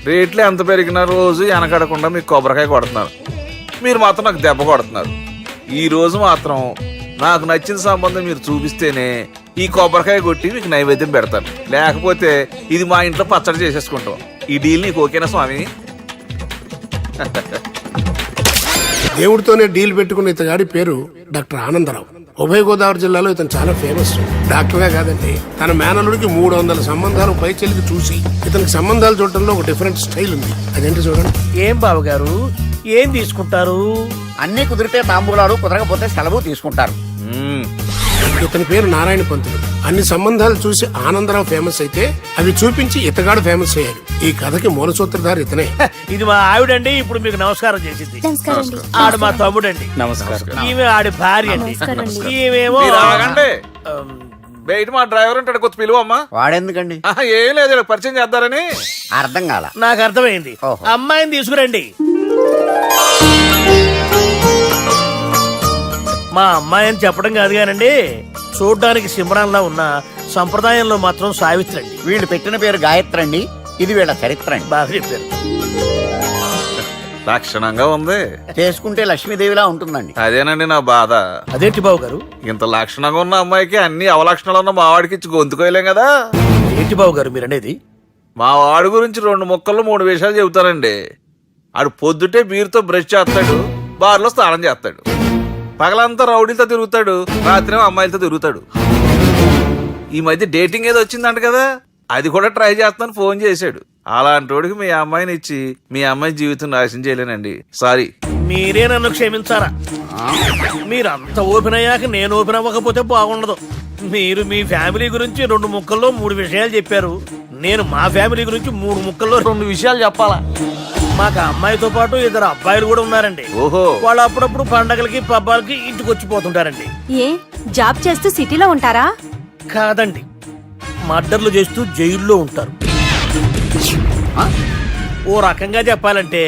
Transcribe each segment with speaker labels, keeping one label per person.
Speaker 1: రేట్లు ఎంత పెరిగినా రోజు వెనకడకుండా మీకు కొబ్బరికాయ కొడుతున్నారు, మీరు మాత్రం నాకు దెబ్బ కొడుతున్నారు. ఈ రోజు మాత్రం నాకు నచ్చిన సంబంధం మీరు చూపిస్తేనే ఈ కొబ్బరికాయ కొట్టి మీకు నైవేద్యం పెడతాను, లేకపోతే ఇది మా ఇంట్లో పచ్చడి చేసేసుకుంటాం. ఈ డీల్ నీకు ఓకేనా స్వామి?
Speaker 2: దేవుడితోనే డీల్ పెట్టుకున్న ఇతగాడి పేరు డాక్టర్ ఆనందరావు. ఉభయ గోదావరి జిల్లాలో ఇతను చాలా ఫేమస్. డాక్టర్గా కాదండి, తన మేనల్లుడికి 300 సంబంధాలు పై చెల్లికి చూసి ఇతనికి సంబంధాలు చూడటంలో ఒక డిఫరెంట్ స్టైల్ ఉంది. అదేంటి చూడండి.
Speaker 3: ఏం బాబు గారు, ఏం తీసుకుంటారు?
Speaker 4: అన్ని కుదిరితే తాంబూలాలు, కుదరకపోతే సెలవు తీసుకుంటారు.
Speaker 2: ఇతని పేరు నారాయణ పంతులు. అన్ని సంబంధాలు చూసి ఆనందరావు ఫేమస్ అయితే అవి చూపించి ఇతగాడు ఫేమస్ అయ్యాడు. ఈ కథకి మూల సూత్రధారి ఇతనే.
Speaker 3: ఇది మా ఆవిడండి, ఇప్పుడు మీకు నమస్కారం చేసింది. ఆడు మా తమ్ముడండి.
Speaker 5: నమస్కారం.
Speaker 3: ఈమె ఆడి భార్య అండి. ఈమెమో
Speaker 1: మీరు ఆగండి. బయట మా డ్రైవర్ ఉంటాడు, కొత్త పిలువమ్మా.
Speaker 4: వాడెందుకండి?
Speaker 1: ఏం లేదు, పరిచయం చేద్దారని.
Speaker 4: అర్థం కాల.
Speaker 3: నాకు అర్థమైంది.
Speaker 4: ఓహో.
Speaker 3: అమ్మాయిని తీసుకురండి. మా అమ్మాయి అని చెప్పడం కాదు కానండి, చూడ్డానికి సింహరాన్లా ఉన్న సంప్రదాయంలో మాత్రం సావిత్రి అండి.
Speaker 4: వీళ్ళు పెట్టిన పేరు గాయత్రి అండి. ఇది వీళ్ళ చరిత్ర అండి.
Speaker 3: బాగా చెప్పారు.
Speaker 1: లక్షణంగా ఉంది.
Speaker 4: చేసుకుంటే లక్ష్మీదేవిలా ఉంటుందండి.
Speaker 1: అదేనండి నా బాధ.
Speaker 3: అదేంటి బాబు గారు?
Speaker 1: ఇంత లక్షణంగా ఉన్న అమ్మాయికి అన్ని అవలక్షణాలు ఉన్న మా వాడికి ఇచ్చి గొంతుకోయలేం కదా.
Speaker 3: ఏంటి బాబు గారు మీరు అనేది?
Speaker 1: మా వాడి గురించి 2 ముక్కల్లో 3 విషయాలు చెబుతానండి. ఆడు పొద్దుటే బీరుతో బ్రష్ చేస్తాడు, బార్లో స్నానం చేస్తాడు, పగలంతా రౌడీలతో తిరుగుతాడు, రాత్రి అమ్మాయిలతో తిరుగుతాడు. ఈ మధ్య డేటింగ్ ఏదో వచ్చిందంట కదా, అది కూడా ట్రై చేస్తాను ఫోన్ చేశాడు. అలాంటి వాడికి మీ అమ్మాయిని ఇచ్చి మీ అమ్మాయి జీవితం నాశనం చేయలేనండి. సారీ.
Speaker 3: మీరే నన్ను క్షమించారా? మీరు అంత ఓపెన్ అయ్యాక నేను ఓపెన్ అవ్వకపోతే బాగుండదు. మీరు మీ ఫ్యామిలీ గురించి 2 ముక్కల్లో 3 విషయాలు చెప్పారు. నేను మా ఫ్యామిలీ గురించి 3 ముక్కల్లో 2 విషయాలు చెప్పాలా? మాకు అమ్మాయితో పాటు 2 అబ్బాయిలు కూడా ఉన్నారండి.
Speaker 1: ఓహో.
Speaker 3: వాళ్ళు అప్పుడప్పుడు పండగలకి పబ్బాలకి ఇంటికి వచ్చిపోతుంటారండి.
Speaker 6: ఏ జాబ్ చేస్తూ సిటీలో ఉంటారా?
Speaker 3: కాదండి, మర్డర్లు చేస్తూ జైల్లో ఉంటారు. ఓ రకంగా చెప్పాలంటే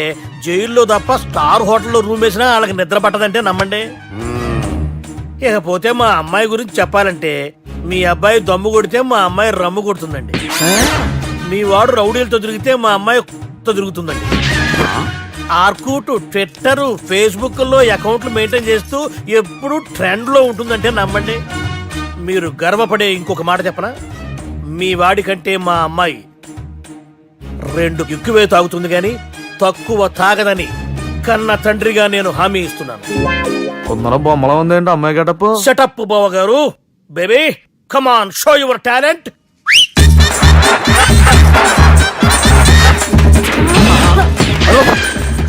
Speaker 3: జైల్లో తప్ప స్టార్ హోటల్లో రూమ్ వేసినా వాళ్ళకి నిద్ర పట్టదంటే నమ్మండి. ఇకపోతే మా అమ్మాయి గురించి చెప్పాలంటే మీ అబ్బాయి దమ్ము కొడితే మా అమ్మాయి రమ్ము కొడుతుందండి. మీ వాడు రౌడీలతో తిరిగితే మా అమ్మాయి తో తిరుగుతుందండి. ఆర్కూట్, ట్విట్టర్, ఫేస్బుక్ లో అకౌంట్లు మెయింటైన్ చేస్తూ ఎప్పుడు ట్రెండ్ లో ఉంటుందంటే నమ్మండి. మీరు గర్వపడే ఇంకొక మాట చెప్పనా? మీ వాడి కంటే మా అమ్మాయి 2 ఎక్కువే తాగుతుంది గాని తక్కువ తాగదని కన్న తండ్రిగా నేను హామీ ఇస్తున్నాను.
Speaker 1: కొందరు బొమ్మలా ఉందేంటి అమ్మాయి గడప?
Speaker 3: షటప్ బావ గారు. Baby come on, show your talent.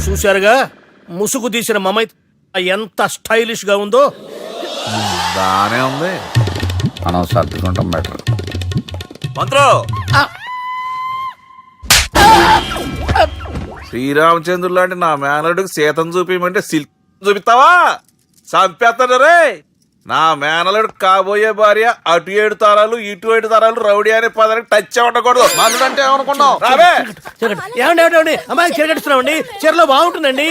Speaker 3: చూశారుగా ముసుగు తీసిన మమై ఎంత స్టైలిష్ గా ఉందో.
Speaker 1: బానే ఉంది.
Speaker 4: మనం సర్దుకుంటాం బెటర్.
Speaker 1: మంత్రో, శ్రీరామచంద్రుడు లాంటి నా మేనలుడికి సీతను చూపించమంటే సిల్క్ చూపిస్తావా? చంపేస్తాడు రే. నా మేనలుడు కాబోయే భార్య అటు 7 తరాలు ఇటు 7 తరాలు రౌడీ అనే పదానికి టచ్ ఉండకూడదు. మనుడు అంటే ఏమనుకున్నావు? రాబే.
Speaker 3: ఏమండి అమ్మాయి చెరగడుస్తున్నామండి, చీరలో బాగుంటుందండి.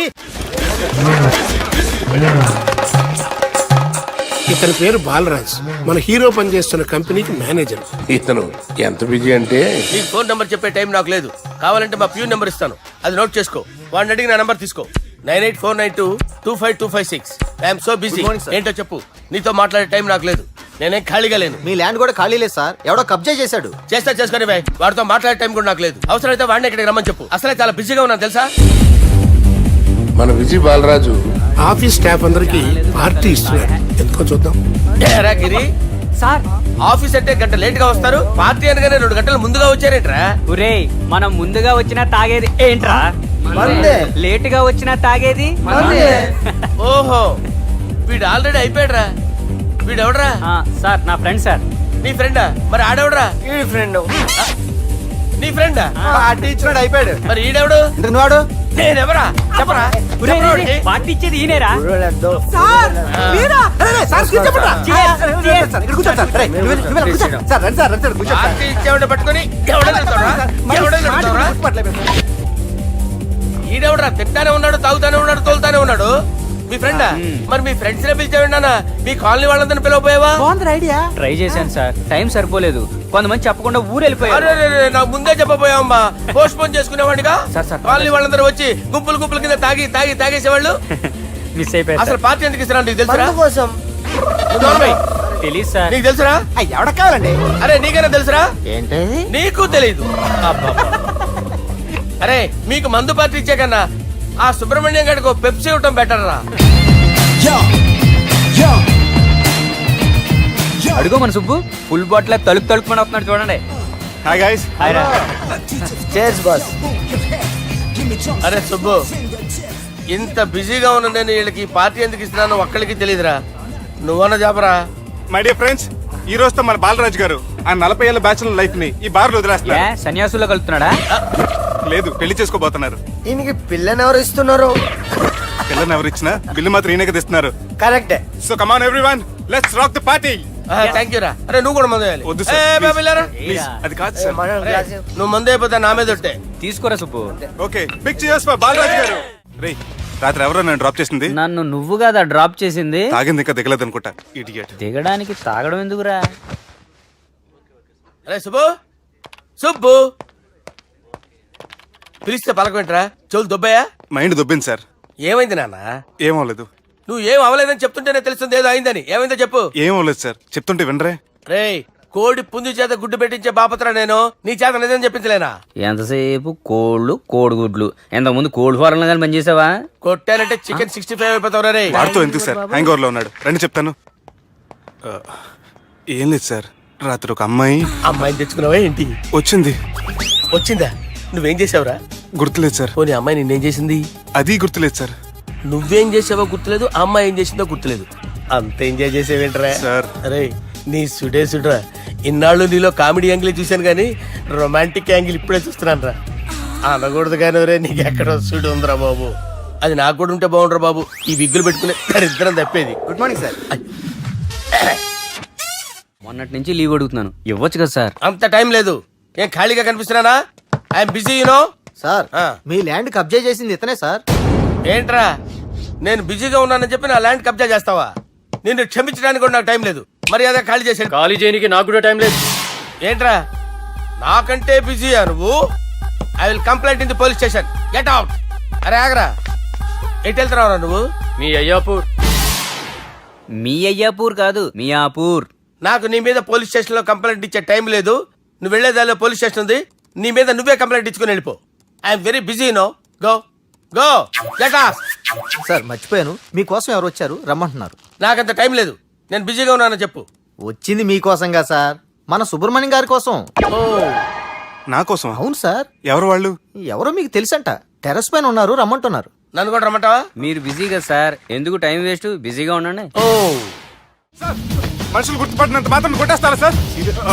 Speaker 2: ఇతని పేరు బాలరాజ్. మన హీరో పనిచేస్తున్న కంపెనీకి మేనేజర్.
Speaker 7: ఇతను ఎంత బిజీ అంటే
Speaker 8: నీకు ఫోన్ నంబర్ చెప్పే టైం నాకు లేదు. కావాలంటే మా ప్యూన్ నెంబర్ ఇస్తాను, అది నోట్ చేసుకో. వాడిని అడిగి నా నంబర్ తీసుకో. 9849225256. I'm so busy. ఏంటో చెప్పు. నీతో మాట్లాడే టైం నాకు లేదు, నేనేం ఖాళీగా లేను.
Speaker 5: మీ ల్యాండ్ కూడా ఖాళీ లేదు సార్, ఎవడో కబ్జా చేశాడు.
Speaker 8: చేస్తా చేసుకుని బాయ్, వాడితో మాట్లాడే టైం కూడా నాకు లేదు. అవసరమైతే వాడిని ఇక్కడికి రమ్మని చెప్పు. అసలే చాలా బిజీగా ఉన్నాను తెలుసా.
Speaker 7: మన విజయ్ బాలరాజు
Speaker 2: ఆఫీస్ స్టాఫ్ అందరికి పార్టీ ఇస్తున్నాడు. ఎందుకో చూద్దాం.
Speaker 8: ఏరా గిరి
Speaker 5: సార్
Speaker 8: ఆఫీస్ అంటే గంట లేట్ గా వస్తారు, పార్టీ అనగానే 2 గంటలు ముందుగా వచ్చారేంట్రా?
Speaker 5: ఒరే, మనం ముందుగా వచ్చినా తాగేది ఏంట్రా? లేట్ గా వచ్చినా తాగేది.
Speaker 8: ఓహో, వీడు ఆల్రెడీ అయిపోయాడ్రా. వీడెవడరా?
Speaker 5: సార్ నా ఫ్రెండ్ సార్.
Speaker 8: నీ ఫ్రెండా? మరి ఆడెవడరా? ఈ ఫ్రెండ్. నీ ఫ్రెండా?
Speaker 5: పార్టీ ఇచ్చినాడు అయిపోయాడు.
Speaker 8: మరి ఈడెవడు?
Speaker 5: వాడు
Speaker 8: నేనెవరా చెప్పరా?
Speaker 5: పార్టీ ఇచ్చేది ఈనేరా?
Speaker 8: పార్టీ ఇచ్చేవాడు పట్టుకొని ఈడెవడరా? తింటానే ఉన్నాడు, తాగుతానే ఉన్నాడు, తోలుతానే ఉన్నాడు. మీ ఫ్రెండా? మరి మీ ఫ్రెండ్స్ నే పిలిచావండి నాన్న, మీ కాలనీ వాళ్ళందరినీ పిలవపోయావా?
Speaker 5: ట్రై చేశాను సార్, టైం సరిపోలేదు. కొంతమంది చెప్పకుండా ఊరు వెళ్ళిపోయారు.
Speaker 8: అరే నాకు ముందే చెప్పపోయావమ్మా, పోస్ట్ పోన్ చేసుకునేవాడిగా.
Speaker 5: సార్.
Speaker 8: కాలనీ వాళ్ళందరూ వచ్చి గుంపుల కింద తాగేసేవాళ్ళు.
Speaker 5: మిస్ అయిపోయారు
Speaker 8: అసలు
Speaker 5: సార్.
Speaker 8: పార్టీ ఎందుకు ఇస్తున్నా నీకు తెలుసురా?
Speaker 4: కోసం
Speaker 8: నువ్వు నోర్మై.
Speaker 5: తెలీదు సార్.
Speaker 8: నీకు తెలుసురా?
Speaker 4: ఎవడ కావాలండి?
Speaker 8: అరే నీకైనా తెలుసురా?
Speaker 4: ఏంటి
Speaker 8: నీకు తెలీదు. అరే మీకు మందు పార్టీ ఇచ్చే కన్నా ఆ సుబ్రహ్మణ్యం గడికి పెప్సీ ఇవ్వటం బెటర్ రా.
Speaker 5: అడుగో మన సుబ్బు ఫుల్ బాటిల్ తలుపుమని వస్తున్నాడు చూడండి.
Speaker 9: Hi guys.
Speaker 5: హాయ్ రా.
Speaker 4: Chairs boss.
Speaker 8: అరే సుబ్బు, ఇంత బిజీగా ఉన్న నేను వీళ్ళకి పార్టీ ఎందుకు ఇస్తున్నాను ఒక్కడికి తెలియదురా. నువ్వన్న చెప్పరా.
Speaker 9: మై డియర్ ఫ్రెండ్స్, ఈ రోజుతో మన బాలరాజు గారు ఆ 40 ఏళ్ల బ్యాచులర్ లైఫ్ ని ఈ బార్ లో
Speaker 5: ఏ
Speaker 9: వదిలేస్తున్నారు.
Speaker 5: సన్యాసుల్లో కలుపుతున్నాడా?
Speaker 9: లేదు, పెళ్లి చేసుకోబోతున్నారు.
Speaker 4: ఈయనకి పిల్లని ఎవరు ఇస్తున్నారు?
Speaker 9: పిల్లని ఎవరు ఇచ్చినా బిల్లు మాత్రం ఈయనకి తెస్తున్నారు.
Speaker 4: కరెక్టే.
Speaker 9: So come on everyone, let's rock the party.
Speaker 8: Thank you రా. అరే నువ్వు కూడా మందు వేయాలి.
Speaker 9: వద్దు
Speaker 8: ఏ,
Speaker 9: సార్,
Speaker 8: బాబు, వెళ్ళారా?
Speaker 9: ప్లీజ్. అది కాదు సార్.
Speaker 8: నువ్వు మందు అయిపోతే నా మీద ఒట్టే.
Speaker 5: తీసుకోరా సుబ్బు.
Speaker 9: Okay, big cheers for Balaraju garu. రేయ్, రాత్రి ఎవరో నేను డ్రాప్ చేసింది?
Speaker 5: నన్ను నువ్వు కదా డ్రాప్ చేసింది.
Speaker 9: తాగింది ఇంకా దిగలేదు అనుకుంటా. ఇడియట్.
Speaker 5: దిగడానికి తాగడం ఎందుకురా?
Speaker 8: అరే సుబ్బు, సుబ్బు పిలిస్తే పలకమేంట్రా? చెవులు దొబ్బాయా?
Speaker 9: Mind దొబ్బింది sir.
Speaker 8: ఏమైంది నాన్న?
Speaker 9: ఏమవలేదు.
Speaker 8: నువ్వు ఏం అవ్వలేదని చెప్తుంటేనే తెలుస్తుంది ఏదో అయిందని. ఏమైందో చెప్పు.
Speaker 9: ఏమవలేదు సార్, చెప్తుంటే వినరే.
Speaker 8: రేయ్, కోడి పుంజు చేత గుడ్డు పెట్టించే బాపత్రా నేను. నీ చేత నిజం చెప్పించలేనా?
Speaker 5: ఎంతసేపు కోళ్ళు కోడిగుడ్లు. ఎంతకుముందు కోడి ఫారంలో కానీ పనిచేసావా?
Speaker 8: కొట్టానంటే చికెన్ 65 అయిపోతావు రే.
Speaker 9: వాడుతూ ఎందుకు సార్, హ్యాంగ్ ఓవర్ లో ఉన్నాడు. రండి చెప్తాను. ఏం లేదు సార్, రాత్రి ఒక అమ్మాయి
Speaker 8: అమ్మాయిని తెచ్చుకున్నావా ఏంటి?
Speaker 9: వచ్చింది.
Speaker 8: వచ్చిందా? నువ్వేం చేసావురా?
Speaker 9: గుర్తులేదు సార్.
Speaker 8: పోనీ అమ్మాయి నిన్నేం చేసింది?
Speaker 9: అది గుర్తులేదు సార్.
Speaker 8: నువ్వేం చేసావో గుర్తులేదు, ఆ అమ్మాయి ఏం చేసిందో గుర్తులేదు. అంత ఎంజాయ్ చేసేవేంట్రా
Speaker 9: సార్.
Speaker 8: అరే నీ సుడే సుడ్రా. ఇన్నాళ్ళు నీలో కామెడీ యాంగిల్ చూశాను కానీ రొమాంటిక్ యాంగిల్ ఇప్పుడే చూస్తున్నాను రా. అనకూడదు కానీ రే, నీకు ఎక్కడ సుడు ఉందిరా బాబు. అది నాకు కూడా ఉంటే బాగుండ్రా బాబు. ఈ విగ్గులు పెట్టుకునే ఇద్దరం తప్పేది.
Speaker 4: Good morning sir.
Speaker 5: మొన్నటి నుంచి లీవ్ అడుగుతున్నాను, ఇవ్వచ్చు కదా సార్?
Speaker 8: అంత టైం లేదు. ఏం ఖాళీగా కనిపిస్తున్నానా? I'm busy you know.
Speaker 4: సార్, మీ ల్యాండ్ కబ్జా చేసింది ఇతనే సార్.
Speaker 8: ఏంట్రా, నేను బిజీగా ఉన్నానని చెప్పి నా ల్యాండ్ కబ్జా చేస్తావా? నిన్ను క్షమించడానికి కూడా నాకు టైం లేదు. మరి అదే ఖాళీ చేసాడు.
Speaker 3: ఖాళీ చేయడానికి నాకు కూడా టైం లేదు.
Speaker 8: ఏంట్రా, నాకంటే బిజీయా నువ్వు? I will complaint in the police station. Get out. అరే ఆగరా, ఎటు వెళ్తున్నావురా నువ్వు?
Speaker 3: మీ అయ్యాపూర్.
Speaker 5: మీ అయ్యాపూర్ కాదు, మియాపూర్.
Speaker 8: నాకు నీ మీద పోలీస్ స్టేషన్ లో కంప్లైంట్ ఇచ్చే టైం లేదు. నువ్వు వెళ్లేదాలో పోలీస్ స్టేషన్ ఉంది. నీ మీద నువ్వే కంప్లైంట్ ఇచ్చుకుని వెళ్ళిపో. I'm very busy no. Go go get out.
Speaker 4: Sir మర్చిపోయాను, మీకోసం ఎవరు వచ్చారు రమ్మంటున్నారు.
Speaker 8: నాకంత టైం లేదు, నేను బిజీగా ఉన్నానని చెప్పు.
Speaker 4: వచ్చింది మీకోసంగా సార్, మన సుబ్రహ్మణ్యం గారి కోసం.
Speaker 8: ఓ,
Speaker 9: నా కోసం?
Speaker 4: అవును సార్.
Speaker 9: ఎవరు వాళ్ళు?
Speaker 4: ఎవరో మీకు తెలుసంట, టెర్రస్ పైన ఉన్నారు, రమ్మంటున్నారు.
Speaker 8: నన్ను కూడా రమ్మంటావా?
Speaker 5: మీరు బిజీ కదా సార్, ఎందుకు టైం వేస్ట్? బిజీగా ఉండండి.
Speaker 8: ఓ,
Speaker 9: సార్, మనుషులు గుర్తుపట్టినంత మాత్రం కొట్టేస్తారా సార్?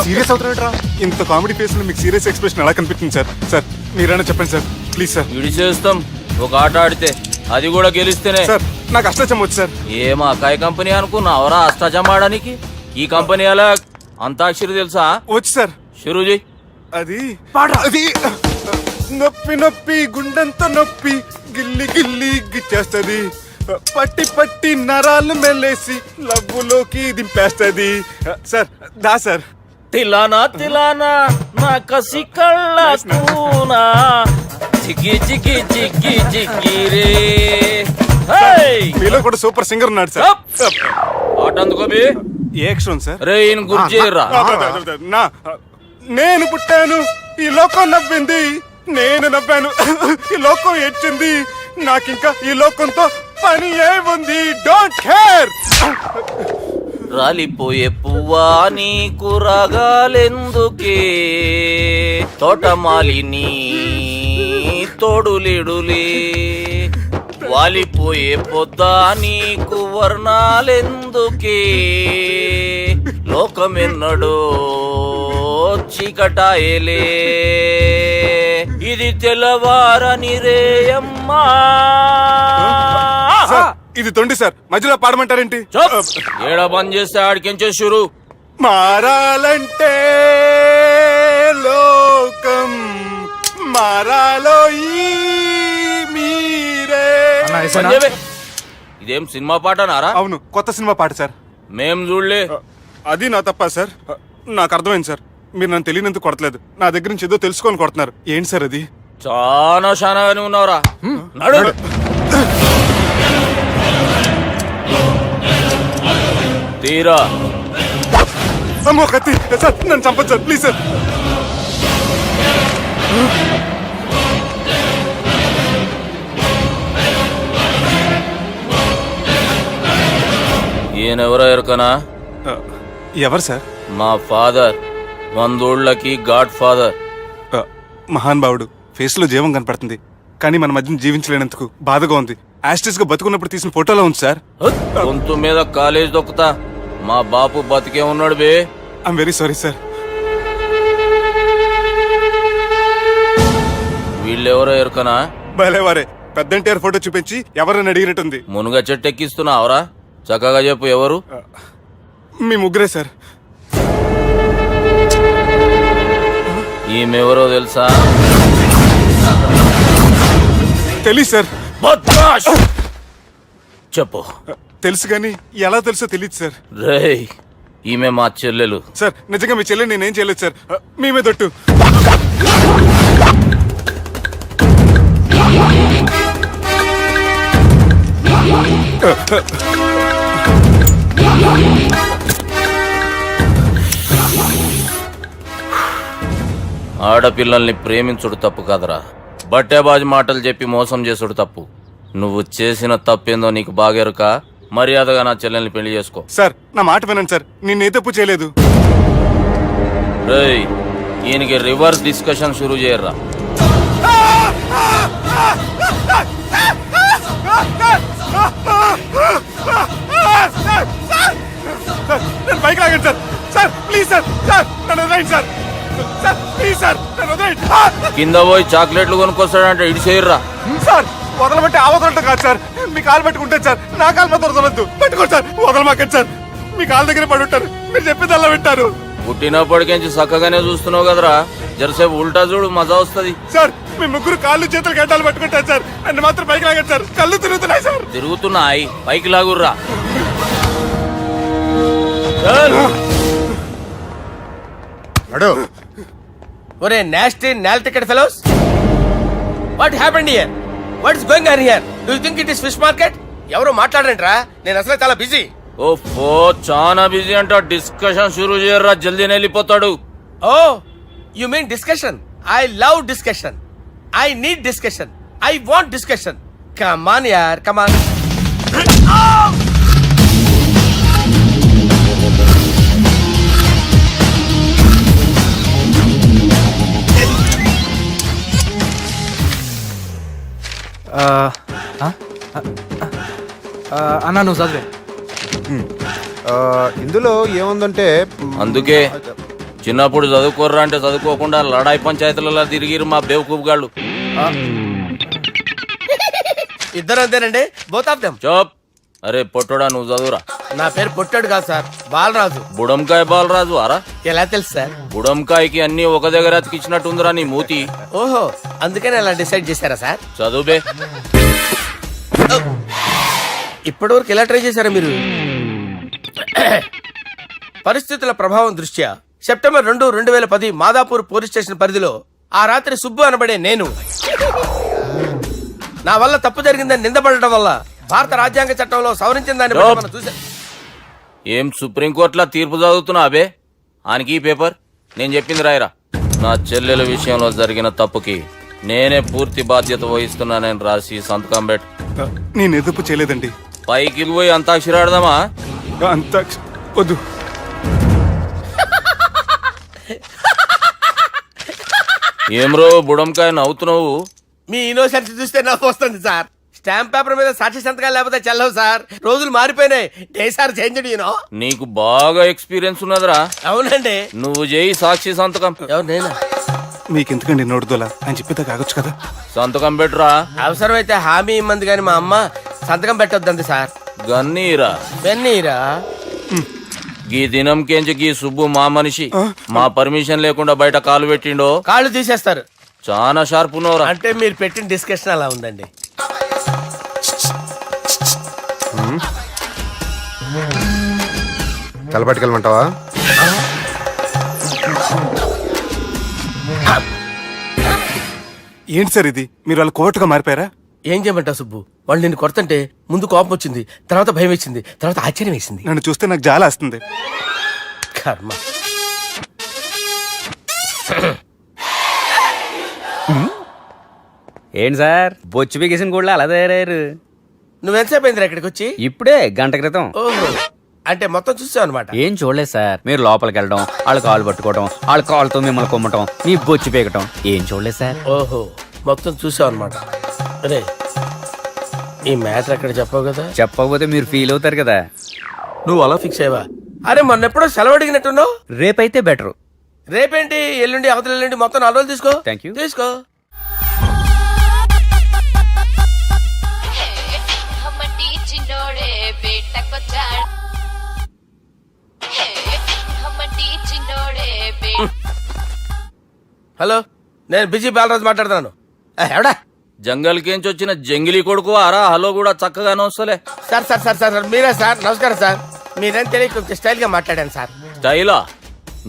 Speaker 9: సీరియస్ అవుతున్నారా? ఇంత కామెడీ ఫేస్ లో మీకు సీరియస్ ఎక్స్ప్రెషన్ ఎలా కనిపిస్తుంది సార్? సార్ మీరైనా చెప్పండి సార్, ప్లీజ్ సార్.
Speaker 1: విడి చేస్తాం ఒక ఆట ఆడితే, అది కూడా గెలిస్తేనే.
Speaker 9: సార్ నాకు అష్టచం వచ్చు సార్.
Speaker 1: ఏం అకాయ కంపెనీ అనుకున్నావరా అష్టాచం ఆడడానికి? ఈ కంపెనీ అలా అంతాక్షరి తెలుసా?
Speaker 9: వచ్చు సార్.
Speaker 1: షురూ చేయి.
Speaker 9: అది అది నొప్పి నొప్పి గుండెంత నొప్పి గిల్లి గిల్లి గిచ్చేస్తది, పట్టి పట్టి నరాలు మెల్లేసి లవ్వులోకి దింపేస్తది. సార్ దా సార్.
Speaker 3: తిలానా తిలానా నా కసి కళ్ళ కూనా జిగి జిగి జిగి జిగి రే.
Speaker 9: మీలో కూడా సూపర్ సింగర్ ఉన్నాడు సార్.
Speaker 1: ఆట అందుకోబి.
Speaker 9: ఏ అక్షరం సార్?
Speaker 1: రే ఈయన గుర్తు చేయరా.
Speaker 9: నా నేను పుట్టాను, ఈ లోకం నవ్వింది, నేను నవ్వాను, ఈ లోకం ఏడ్చింది, నాకింకా ఈ లోకంతో పని ఏముంది? Don't care.
Speaker 1: రాలిపోయే పువ్వా నీకు రాగాలెందుకే, తోటమాలిని తోడులిడులే, వాలిపోయే పొద్దా నీకు వర్ణాలెందుకే, లోకమెన్నడో చీకటాయలే, ఇది తెల్లవారని రేయమ్మా.
Speaker 9: సార్, ఇది తొండి సార్, మధ్యలో పాడమంటారేంటి?
Speaker 1: ఏడా బంద్ చేస్తే ఆడికించే షురు.
Speaker 9: మారాలంటే లోకం మారాలో ఈ మీరే.
Speaker 1: ఇది ఇదేం సినిమా పాటనారా?
Speaker 9: అవును, కొత్త సినిమా పాట సార్.
Speaker 1: మేం చూడలే.
Speaker 9: అది నా తప్ప సార్. నాకు అర్థమైంది సార్. మీరు నన్ను తెలియనందుకు కొడతలేదు, నా దగ్గర నుంచి ఏదో తెలుసుకొని కొడుతున్నారు. ఏంటి సార్ అది?
Speaker 1: చాలా శానాగానే ఉన్నావురా. నడు. తీరా.
Speaker 9: అమ్మో కత్తి సార్, నన్ను చంపదు సార్, ప్లీజ్ సార్.
Speaker 1: ఈయనెవరో ఎరకనా?
Speaker 9: ఎవరు సార్?
Speaker 1: మా ఫాదర్, 100 గాడ్ ఫాదర్.
Speaker 9: మహాన్ భావుడు. ఫేస్ లో జీవం కనపడుతుంది, కానీ మన మధ్యన జీవించలేనందుకు బాధగా ఉంది. యాస్టిస్ గా బతుకున్నప్పుడు తీసిన ఫోటోలో ఉంది సార్.
Speaker 1: గొంతు మీద కాలేజ్ దొక్కుతా. మా బాపు బతికే ఉన్నాడు బే.
Speaker 9: I'm very sorry sir.
Speaker 1: వీళ్ళెవరో ఎరకనా?
Speaker 9: భలేవారే, పెద్ద ఎన్టీఆర్ ఫోటో చూపించి ఎవరని అడిగినట్టుంది.
Speaker 1: మునుగ చెట్టు ఎక్కిస్తున్నావురా? చక్కగా చెప్పు ఎవరు?
Speaker 9: మీ ముగ్గురే సార్.
Speaker 1: ఈమెవరో తెలుసా?
Speaker 9: తెలీదు సార్.
Speaker 1: బద్మాష్! చెప్పు.
Speaker 9: తెలుసు కానీ ఎలా తెలుసో తెలియదు సార్.
Speaker 1: రేయ్, ఈమె మా చెల్లెలు.
Speaker 9: సార్ నిజంగా మీ చెల్లెని నేనేం చేయలేదు సార్. మీ మీద ఒట్టు.
Speaker 1: ఆడపిల్లల్ని ప్రేమించుడు తప్పు కాదురా, బట్టేబాజు మాటలు చెప్పి మోసం చేసుడు తప్పు. నువ్వు చేసిన తప్పేందో నీకు బాగెరుక. మర్యాదగా నా చెల్లెల్ని పెళ్లి చేసుకో.
Speaker 9: సార్ నా మాట వినండి సార్, నేనే తప్పు చేయలేదు.
Speaker 1: రేయ్, ఈయనకి రివర్స్ డిస్కషన్ షురూ చేయర్రా.
Speaker 9: నేను బైక్ లాగండి sir. Sir please sir. Sir నన్ను వదిలేయండి సార్. సార్ ప్లీజ్ సార్, నన్ను వదిలేయండి.
Speaker 1: కింద పోయి చాక్లెట్లు కొనుక్కొస్తాడంటే ఇటు చేయర్రా.
Speaker 9: సార్ వదలమంటే ఆ వదలటం కాదు సార్. మీ కాలు పట్టుకుంటే సార్, నా కాలు మాత్రం వదలొద్దు. పట్టుకోండి సార్, వదలమాకండి సార్. మీ కాలు దగ్గర పడి ఉంటారు, మీరు చెప్పేది అలా వింటారు.
Speaker 1: పుట్టినప్పటికేంచి చక్కగానే చూస్తున్నావు కదరా, జరసేపు ఉల్టా చూడు, మజా వస్తుంది.
Speaker 9: సార్ మీ ముగ్గురు కాళ్ళు చేతులు గడ్డాలు పట్టుకుంటారు సార్, నన్ను మాత్రం పైకి లాగండి సార్. కళ్ళు తిరుగుతున్నాయి సార్.
Speaker 1: తిరుగుతున్నాయి, పైకి లాగుర్రా.
Speaker 8: ఒరే నాస్టీ నాల్టికెట్ fellows, what happened here? What is going on here? Do you think it is fish market? ఎవరు మాట్లాడండిరా, నేను అసలే చాలా బిజీ.
Speaker 1: ఓఫో, చాలా బిజీ అంట. డిస్కషన్ షురూ చేయర్రా, జల్దీనే వెళ్ళిపోతాడు.
Speaker 8: Oh you mean discussion? I love discussion. I need discussion. I want discussion. Come on యార్, కమ్ ఆన్.
Speaker 5: అన్నా నువ్వు చదివే.
Speaker 10: ఇందులో ఏముందంటే
Speaker 1: అందుకే చిన్నప్పుడు చదువుకోర్రా అంటే చదువుకోకుండా లడాయి పంచాయతీలలో తిరిగిరు మా బేవకూపు గాళ్ళు.
Speaker 8: ఇద్దరు అంతేనండి, బోత్ ఆఫ్ దెమ్.
Speaker 1: చోప్. అరే పొట్టోడా, నువ్వు చదువురా.
Speaker 8: నా పేరు పొట్టాడు కాదు సార్, బాలరాజు.
Speaker 1: బుడంకాయ బాలరాజు అరా?
Speaker 8: ఎలా తెలుసు సార్?
Speaker 1: బుడంకాయకి అన్ని ఒక దగ్గర అతికిచ్చినట్టుందిరా నీ మూతి.
Speaker 8: ఓహో, అందుకని అలా డిసైడ్ చేశారా సార్?
Speaker 1: చదువుబే.
Speaker 8: ఇప్పటివరకు ఎలా ట్రై చేశారా మీరు? పరిస్థితుల ప్రభావం దృష్ట్యా సెప్టెంబర్ 2, 2010 మాదాపూర్ పోలీస్ స్టేషన్ పరిధిలో ఆ రాత్రి సుబ్బు అనబడే నేను నా వల్ల తప్పు జరిగిందని నిందపడటం వల్ల భారత రాజ్యాంగ చట్టంలో సవరించిన దాన్ని బట్టి మనం చూసా.
Speaker 1: ఏం సుప్రీంకోర్టులో తీర్పు చదువుతున్నా అబే? ఆనికి ఈ పేపర్ నేను చెప్పింది రాయరా. నా చెల్లెల విషయంలో జరిగిన తప్పుకి నేనే పూర్తి బాధ్యత వహిస్తున్నానని రాసి సంతకం పెట్టు.
Speaker 9: నేను ఎదుపు చేయలేదండి.
Speaker 1: పైకి పోయి అంతాక్షరి ఆడదామా?
Speaker 9: అంత వద్దు.
Speaker 1: ఏమ్రో బుడంకాయ నవ్వుతున్నావు?
Speaker 8: మీ ఇన్నోసెన్స్ చూస్తే నవ్వు వస్తుంది సార్. స్టాంప్ పేపర్ మీద సాక్షి సంతకాలు లేకపోతే చెల్లవు సార్. రోజులు మారిపోయినాయి. Day sir change you know.
Speaker 1: నీకు బాగా ఎక్స్పీరియన్స్ ఉన్నదిరా.
Speaker 8: అవునండి.
Speaker 1: నువ్వు చేయి సాక్షి సంతకం.
Speaker 8: ఎవరు నేనా?
Speaker 9: మీకెందుకండి నోడుదోలా, ఆయన చెప్పేదా కాగొచ్చు కదా.
Speaker 1: సంతకం పెట్టురా.
Speaker 8: అవసరమైతే హామీ ఇమ్మంది కానీ మా అమ్మ సంతకం పెట్టొద్దంది సార్.
Speaker 1: గన్నీరా
Speaker 8: వెన్నీరా.
Speaker 1: గీ దినంకేంచి గీ సుబ్బు మా మనిషి. మా పర్మిషన్ లేకుండా బయట కాలు పెట్టిండో
Speaker 8: కాళ్ళు తీసేస్తారు.
Speaker 1: చాలా షార్ప్ ఉన్నవరా.
Speaker 8: అంటే మీరు పెట్టిన డిస్కషన్ అలా ఉందండి.
Speaker 7: కలపట్టుకెళ్ళమంటావా?
Speaker 9: ఏంటి సార్ ఇది, మీరు వాళ్ళు కోర్టుగా మారిపోయారా?
Speaker 8: ఏం చేయమంటావు సుబ్బు? వాళ్ళు నిన్ను కొడుతుంటే ముందు కోపం వచ్చింది, తర్వాత భయం వేసింది, తర్వాత ఆశ్చర్యం వేసింది.
Speaker 9: నన్ను చూస్తే నాకు జాల వస్తుంది.
Speaker 8: కర్మ.
Speaker 5: ఏంటి సార్ బొచ్చు బిగేసిన కూడా అలా తయారయ్యారు?
Speaker 8: నువ్వెంతసేపు అయిందిరా ఇక్కడికి వచ్చి?
Speaker 5: ఇప్పుడే గంట క్రితం.
Speaker 8: ఓహో, అంటే మొత్తం చూసావు అనమాట.
Speaker 5: ఏం చూడలేదు సార్. మీరు లోపలికి వెళ్ళడం, వాళ్ళ కాలు పట్టుకోవడం, వాళ్ళ కాళ్ళతో మిమ్మల్ని కొమ్మటం, మీ బొచ్చు పీకటం ఏం చూడలేదు సార్.
Speaker 8: ఓహో, మొత్తం చూసావు అనమాట. అరే, ఈ మ్యాటర్ అక్కడ చెప్పావు కదా?
Speaker 5: చెప్పకపోతే మీరు ఫీల్ అవుతారు కదా.
Speaker 8: నువ్వు అలా ఫిక్స్ అయ్యవా? అరే, మొన్నెప్పుడో సెలవు అడిగినట్టున్నావు.
Speaker 5: రేపైతే బెటర్.
Speaker 8: రేపేంటి, ఎల్లుండి, అవతల ఎల్లుండి, మొత్తం 4 రోజులు తీసుకో.
Speaker 5: Thank you.
Speaker 8: తీసుకో. హలో, నేను బిజీ బాలరాజు మాట్లాడుతున్నాను. ఎవడా?
Speaker 1: జంగల్ కేంచి వచ్చిన జంగిలీ కొడుకు అరా హలో కూడా చక్కగానే వస్తలే.
Speaker 8: సార్ సార్ సార్ సార్ మీరే సార్? నమస్కారం సార్. మీరేం తెలియక కొంచెం స్టైల్ గా మాట్లాడాను సార్.
Speaker 1: స్టైలా?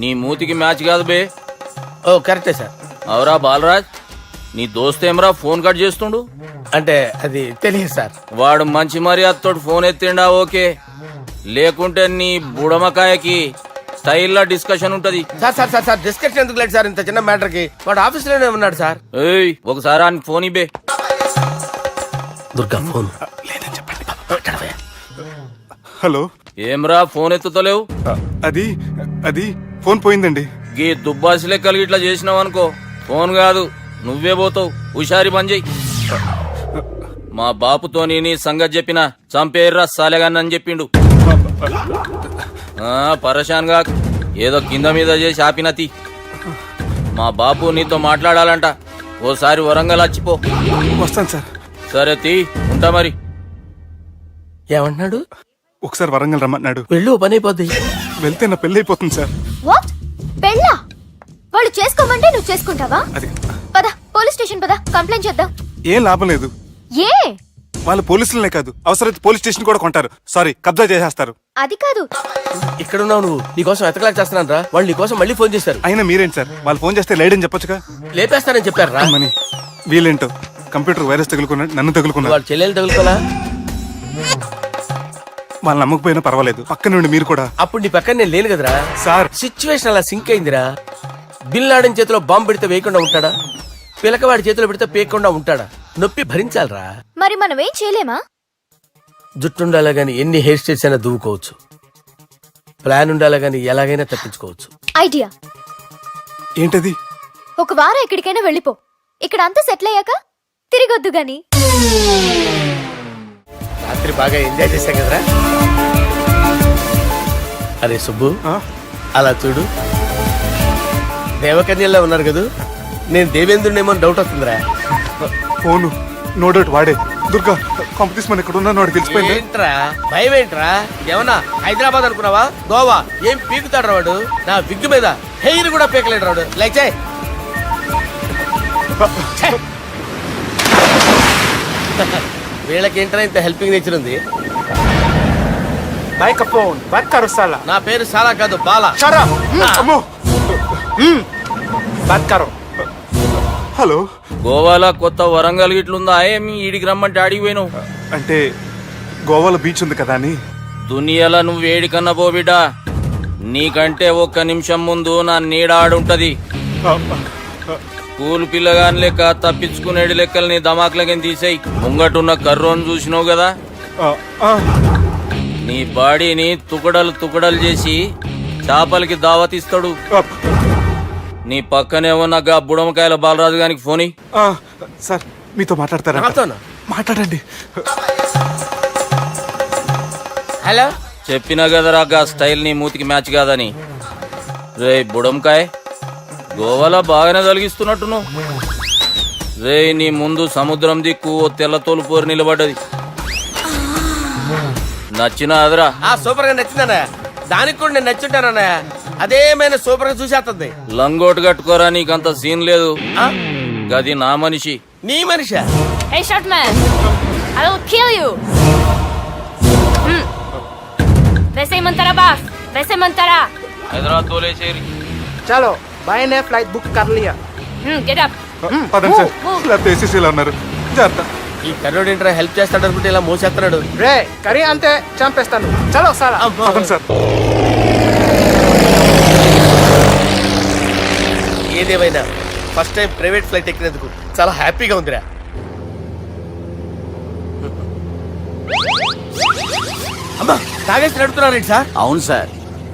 Speaker 1: నీ మూతికి మ్యాచ్ కాదు బే.
Speaker 8: ఓ కరెక్టే సార్.
Speaker 1: అవరా బాలరాజ్, నీ దోస్త్ ఏమరా ఫోన్ కట్ చేస్తుండు?
Speaker 8: అంటే అది తెలియదు సార్.
Speaker 1: వాడు మంచి మర్యాదతో ఫోన్ ఎత్తిండా ఓకే, లేకుంటే నీ బుడమకాయకి స్టైల్లా డిస్కషన్ ఉంటది.
Speaker 8: Sir sir sir sir discussion ఎందుకు లేదు సార్? ఇంత చిన్న మ్యాటర్ కి వాడు ఆఫీస్ లోనే ఉన్నాడు సార్.
Speaker 1: ఏయ్, ఒకసారి ఆయనకి ఫోన్ ఇబ్బే.
Speaker 8: దుర్గా ఫోన్.
Speaker 9: హలో,
Speaker 1: ఏమ్రా ఫోన్ ఎత్తుతలేవు?
Speaker 9: అది అది ఫోన్ పోయిందండి.
Speaker 1: గీ దుబ్బాసి లెక్కలు ఇట్లా చేసినావు అనుకో, ఫోన్ కాదు నువ్వే పోతావు. హుషారి పని చెయ్యి. మా బాపుతోని నీ సంగతి చెప్పిన చంపేర్రా సాలెగాన్ని చెప్పిండు. పరేషాన్ గా ఏదో కింద మీద చేసి ఆపినతి. మా బాపు నీతో మాట్లాడాలంట. ఓసారి వరంగల్ వచ్చిపో.
Speaker 9: వస్తాను సార్.
Speaker 1: సరే తీ, ఉంటా మరి.
Speaker 8: ఏమంటున్నాడు?
Speaker 9: ఒకసారి వరంగల్ రమ్మన్నాడు.
Speaker 8: వెళ్ళు, పని అయిపోద్ది.
Speaker 9: వెళ్తే నా పెళ్లి అయిపోతుంది సార్.
Speaker 6: వాట్? పెళ్ళా? వాళ్ళు చేసుకోమంటే నువ్వు చేసుకుంటావా?
Speaker 9: అది
Speaker 6: పద, పోలీస్ స్టేషన్ పద, కంప్లైంట్ చేద్దాం.
Speaker 9: ఏం లాభం లేదు.
Speaker 6: ఏ?
Speaker 9: వాళ్ళు పోలీసులనే కాదు, అవసరమైతే పోలీస్ స్టేషన్ కూడా కొంటారు. సారీ, కబ్జా చేసేస్తారు.
Speaker 6: అది కాదు.
Speaker 8: ఇక్కడ ఉన్నావు నువ్వు, నీకోసం ఎతకలేక చేస్తున్నాను రా. వాళ్ళు నీకోసం మళ్ళీ ఫోన్ చేశారు.
Speaker 9: అయినా మీరేంటి సార్, వాళ్ళు ఫోన్ చేస్తే లేడని చెప్పొచ్చుగా.
Speaker 8: లేపేస్తానని చెప్పారు రా.
Speaker 9: మని వీళ్ళేంటో కంప్యూటర్ వైరస్ తగులుకున్నాడు, నన్ను తగులుకున్నాడు.
Speaker 8: వాళ్ళ చెల్లెలు తగులుకోలా?
Speaker 9: వాళ్ళు నమ్మకపోయినా పర్వాలేదు, పక్క నుండి మీరు కూడా.
Speaker 8: అప్పుడు నీ పక్కన నేను లేను కదరా
Speaker 9: సార్.
Speaker 8: సిచ్యువేషన్ అలా సింక్ అయిందిరా. బిల్ లాడెన్ చేతిలో బాంబు పెడితే వేయకుండా ఉంటాడా? పిలకవాడి చేతిలో పెడితే పేయకుండా ఉంటాడా? నొప్పి భరించాలరా.
Speaker 6: మరి మనం ఏం చేయలేమా?
Speaker 8: జుట్టు ఉండాలా గాని ఎన్ని హెయిర్ స్టైల్స్ అయినా దువ్వుకోవచ్చు. ప్లాన్ ఉండాలా గాని ఎలాగైనా తప్పించుకోవచ్చు.
Speaker 6: ఐడియా
Speaker 9: ఏంటది?
Speaker 6: ఒక వారం ఎక్కడికైనా వెళ్ళిపో. ఇక్కడ అంతా సెటిల్ అయ్యాక తిరిగొద్దు గాని.
Speaker 8: రాత్రి బాగా ఎంజాయ్ చేశాం కదరా. అరే సుబ్బు, అలా చూడు, దేవకన్యల్లో ఉన్నారు కదా. నేను దేవేంద్రునేమో డౌట్ వస్తుందిరా.
Speaker 9: ఫోను నో డౌట్ వాడే. దుర్గా కాంపిటీస్ మన ఇక్కడ ఉన్నాను, వాడు తెలిసిపోయింది.
Speaker 8: ఏంట్రా భయం ఏంట్రా? ఏమన్నా హైదరాబాద్ అనుకున్నావా? గోవా? ఏం పీకుతాడు వాడు? నా విగ్గు మీద హెయిర్ కూడా పీకలేడు రాడు. లైక్ చేయి. వీళ్ళకేంట్రా ఇంత హెల్పింగ్ నేచర్ ఉంది? నా పేరు సాలా కాదు, బాలా.
Speaker 9: అమ్మో. హలో,
Speaker 1: గోవాలో కొత్త వరంగల్ గిట్లుందా? ఏమి ఈడికి రమ్మంటే ఆడికి పోయినావు?
Speaker 9: అంటే గోవాలో బీచ్ ఉంది కదా అని.
Speaker 1: దునియాలో నువ్వు వేడికన్నా పో బిడ్డ. నీకంటే ఒక్క నిమిషం ముందు నా నీడ ఆడుంటది. స్కూల్ పిల్లగాని లెక్క తప్పించుకునేడు లెక్కలు నీ దమాకులకి తీసేయి. ముంగటున్న కర్రోని చూసినావు కదా, నీ బాడీని తుకడలు తుకడలు చేసి చేపలకి దావతిస్తాడు. నీ పక్కనే ఉన్న గా బుడమకాయల బాలరాజు గారికి ఫోన్ ఇయ్యి.
Speaker 9: సార్ మీతో మాట్లాడతారా?
Speaker 8: నాతోనా?
Speaker 9: మాట్లాడండి.
Speaker 8: హలో,
Speaker 1: చెప్పినా కదరా గా స్టైల్ నీ మూతికి మ్యాచ్ కాదని. రే బుడంకాయ్, గోవాలో బాగానే తొలగిస్తున్నట్టు నువ్వు. రే నీ ముందు సముద్రం దిక్కు ఓ తెల్ల తోలుపోరు నిలబడ్డది. నచ్చిన అదరా?
Speaker 8: సూపర్ గా నచ్చిందన్నా. దానికి కూడా నేను నచ్చుంటానన్నా. అదేమైనా సూపర్ గా చూసేస్తుంది.
Speaker 1: లంగోటు కట్టుకోరా, నీకంత సీన్ లేదు. గది నా మనిషి.
Speaker 8: నీ మనిషా?
Speaker 6: Hey short man, I will kill you. Desayమంటారా బాస్? वैसे मंतारा
Speaker 5: హైదరాబాద్ తోలేసేరి.
Speaker 3: చలో బాయ్ నే ఫ్లైట్ బుక్ కర్ లియా
Speaker 6: गेट अप
Speaker 9: పదండి సార్ లేకపోతే ఏసీసీలో ఉన్నారు జాగ్రత్త.
Speaker 8: ఈ కర్రోడు ఏంట్రా హెల్ప్ చేస్తాడు అనుకుంటే ఇలా మోసేస్తున్నాడు.
Speaker 3: రే కరీ అంతే చంపేస్తాను చలో సాలా
Speaker 9: పదండి సార్.
Speaker 8: ఏదేమైనా ఫస్ట్ టైం ప్రైవేట్ ఫ్లైట్ ఎక్కినందుకు చాలా హ్యాపీగా ఉందిరా. అమ్మా తాగేసి నడుపుతున్నారేంటి సార్?
Speaker 5: అవును సార్,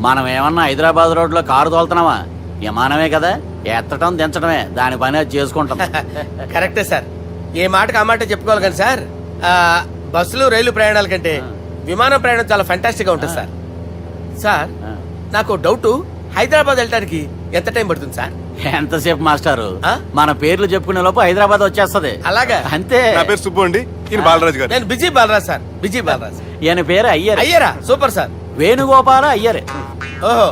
Speaker 5: మనం ఏమన్నా హైదరాబాద్ రోడ్ లో కారు తోలుతున్నామా? విమానమే కదా, ఎత్తటం దించడమే దాని పని అది చేసుకుంటాం.
Speaker 8: కరెక్టే సార్, ఏ మాటకు ఆ మాట చెప్పుకోవాలి కానీ సార్ బస్సులు రైలు ప్రయాణాల కంటే విమానం ప్రయాణం చాలా ఫ్యాంటాస్టిక్ గా ఉంటుంది సార్. సార్ నాకు డౌట్, హైదరాబాద్ వెళ్ళడానికి ఎంత టైం పడుతుంది సార్?
Speaker 5: ఎంతసేపు మాస్టారు,
Speaker 8: ఆ?
Speaker 5: మన పేర్లు చెప్పుకునే లోపు హైదరాబాద్ వచ్చేస్తది.
Speaker 8: అలాగా?
Speaker 5: అంతే.
Speaker 9: నా పేరు సుబ్బు అండి, ఈయన బాలరాజు గారు.
Speaker 8: నేను busy Balaraj sir, busy Balaraj.
Speaker 5: ఈయన పేరు అయ్యర్.
Speaker 8: అయ్యరా సూపర్ సార్.
Speaker 5: వేణుగోపాల అయ్యర్.
Speaker 8: ఓహో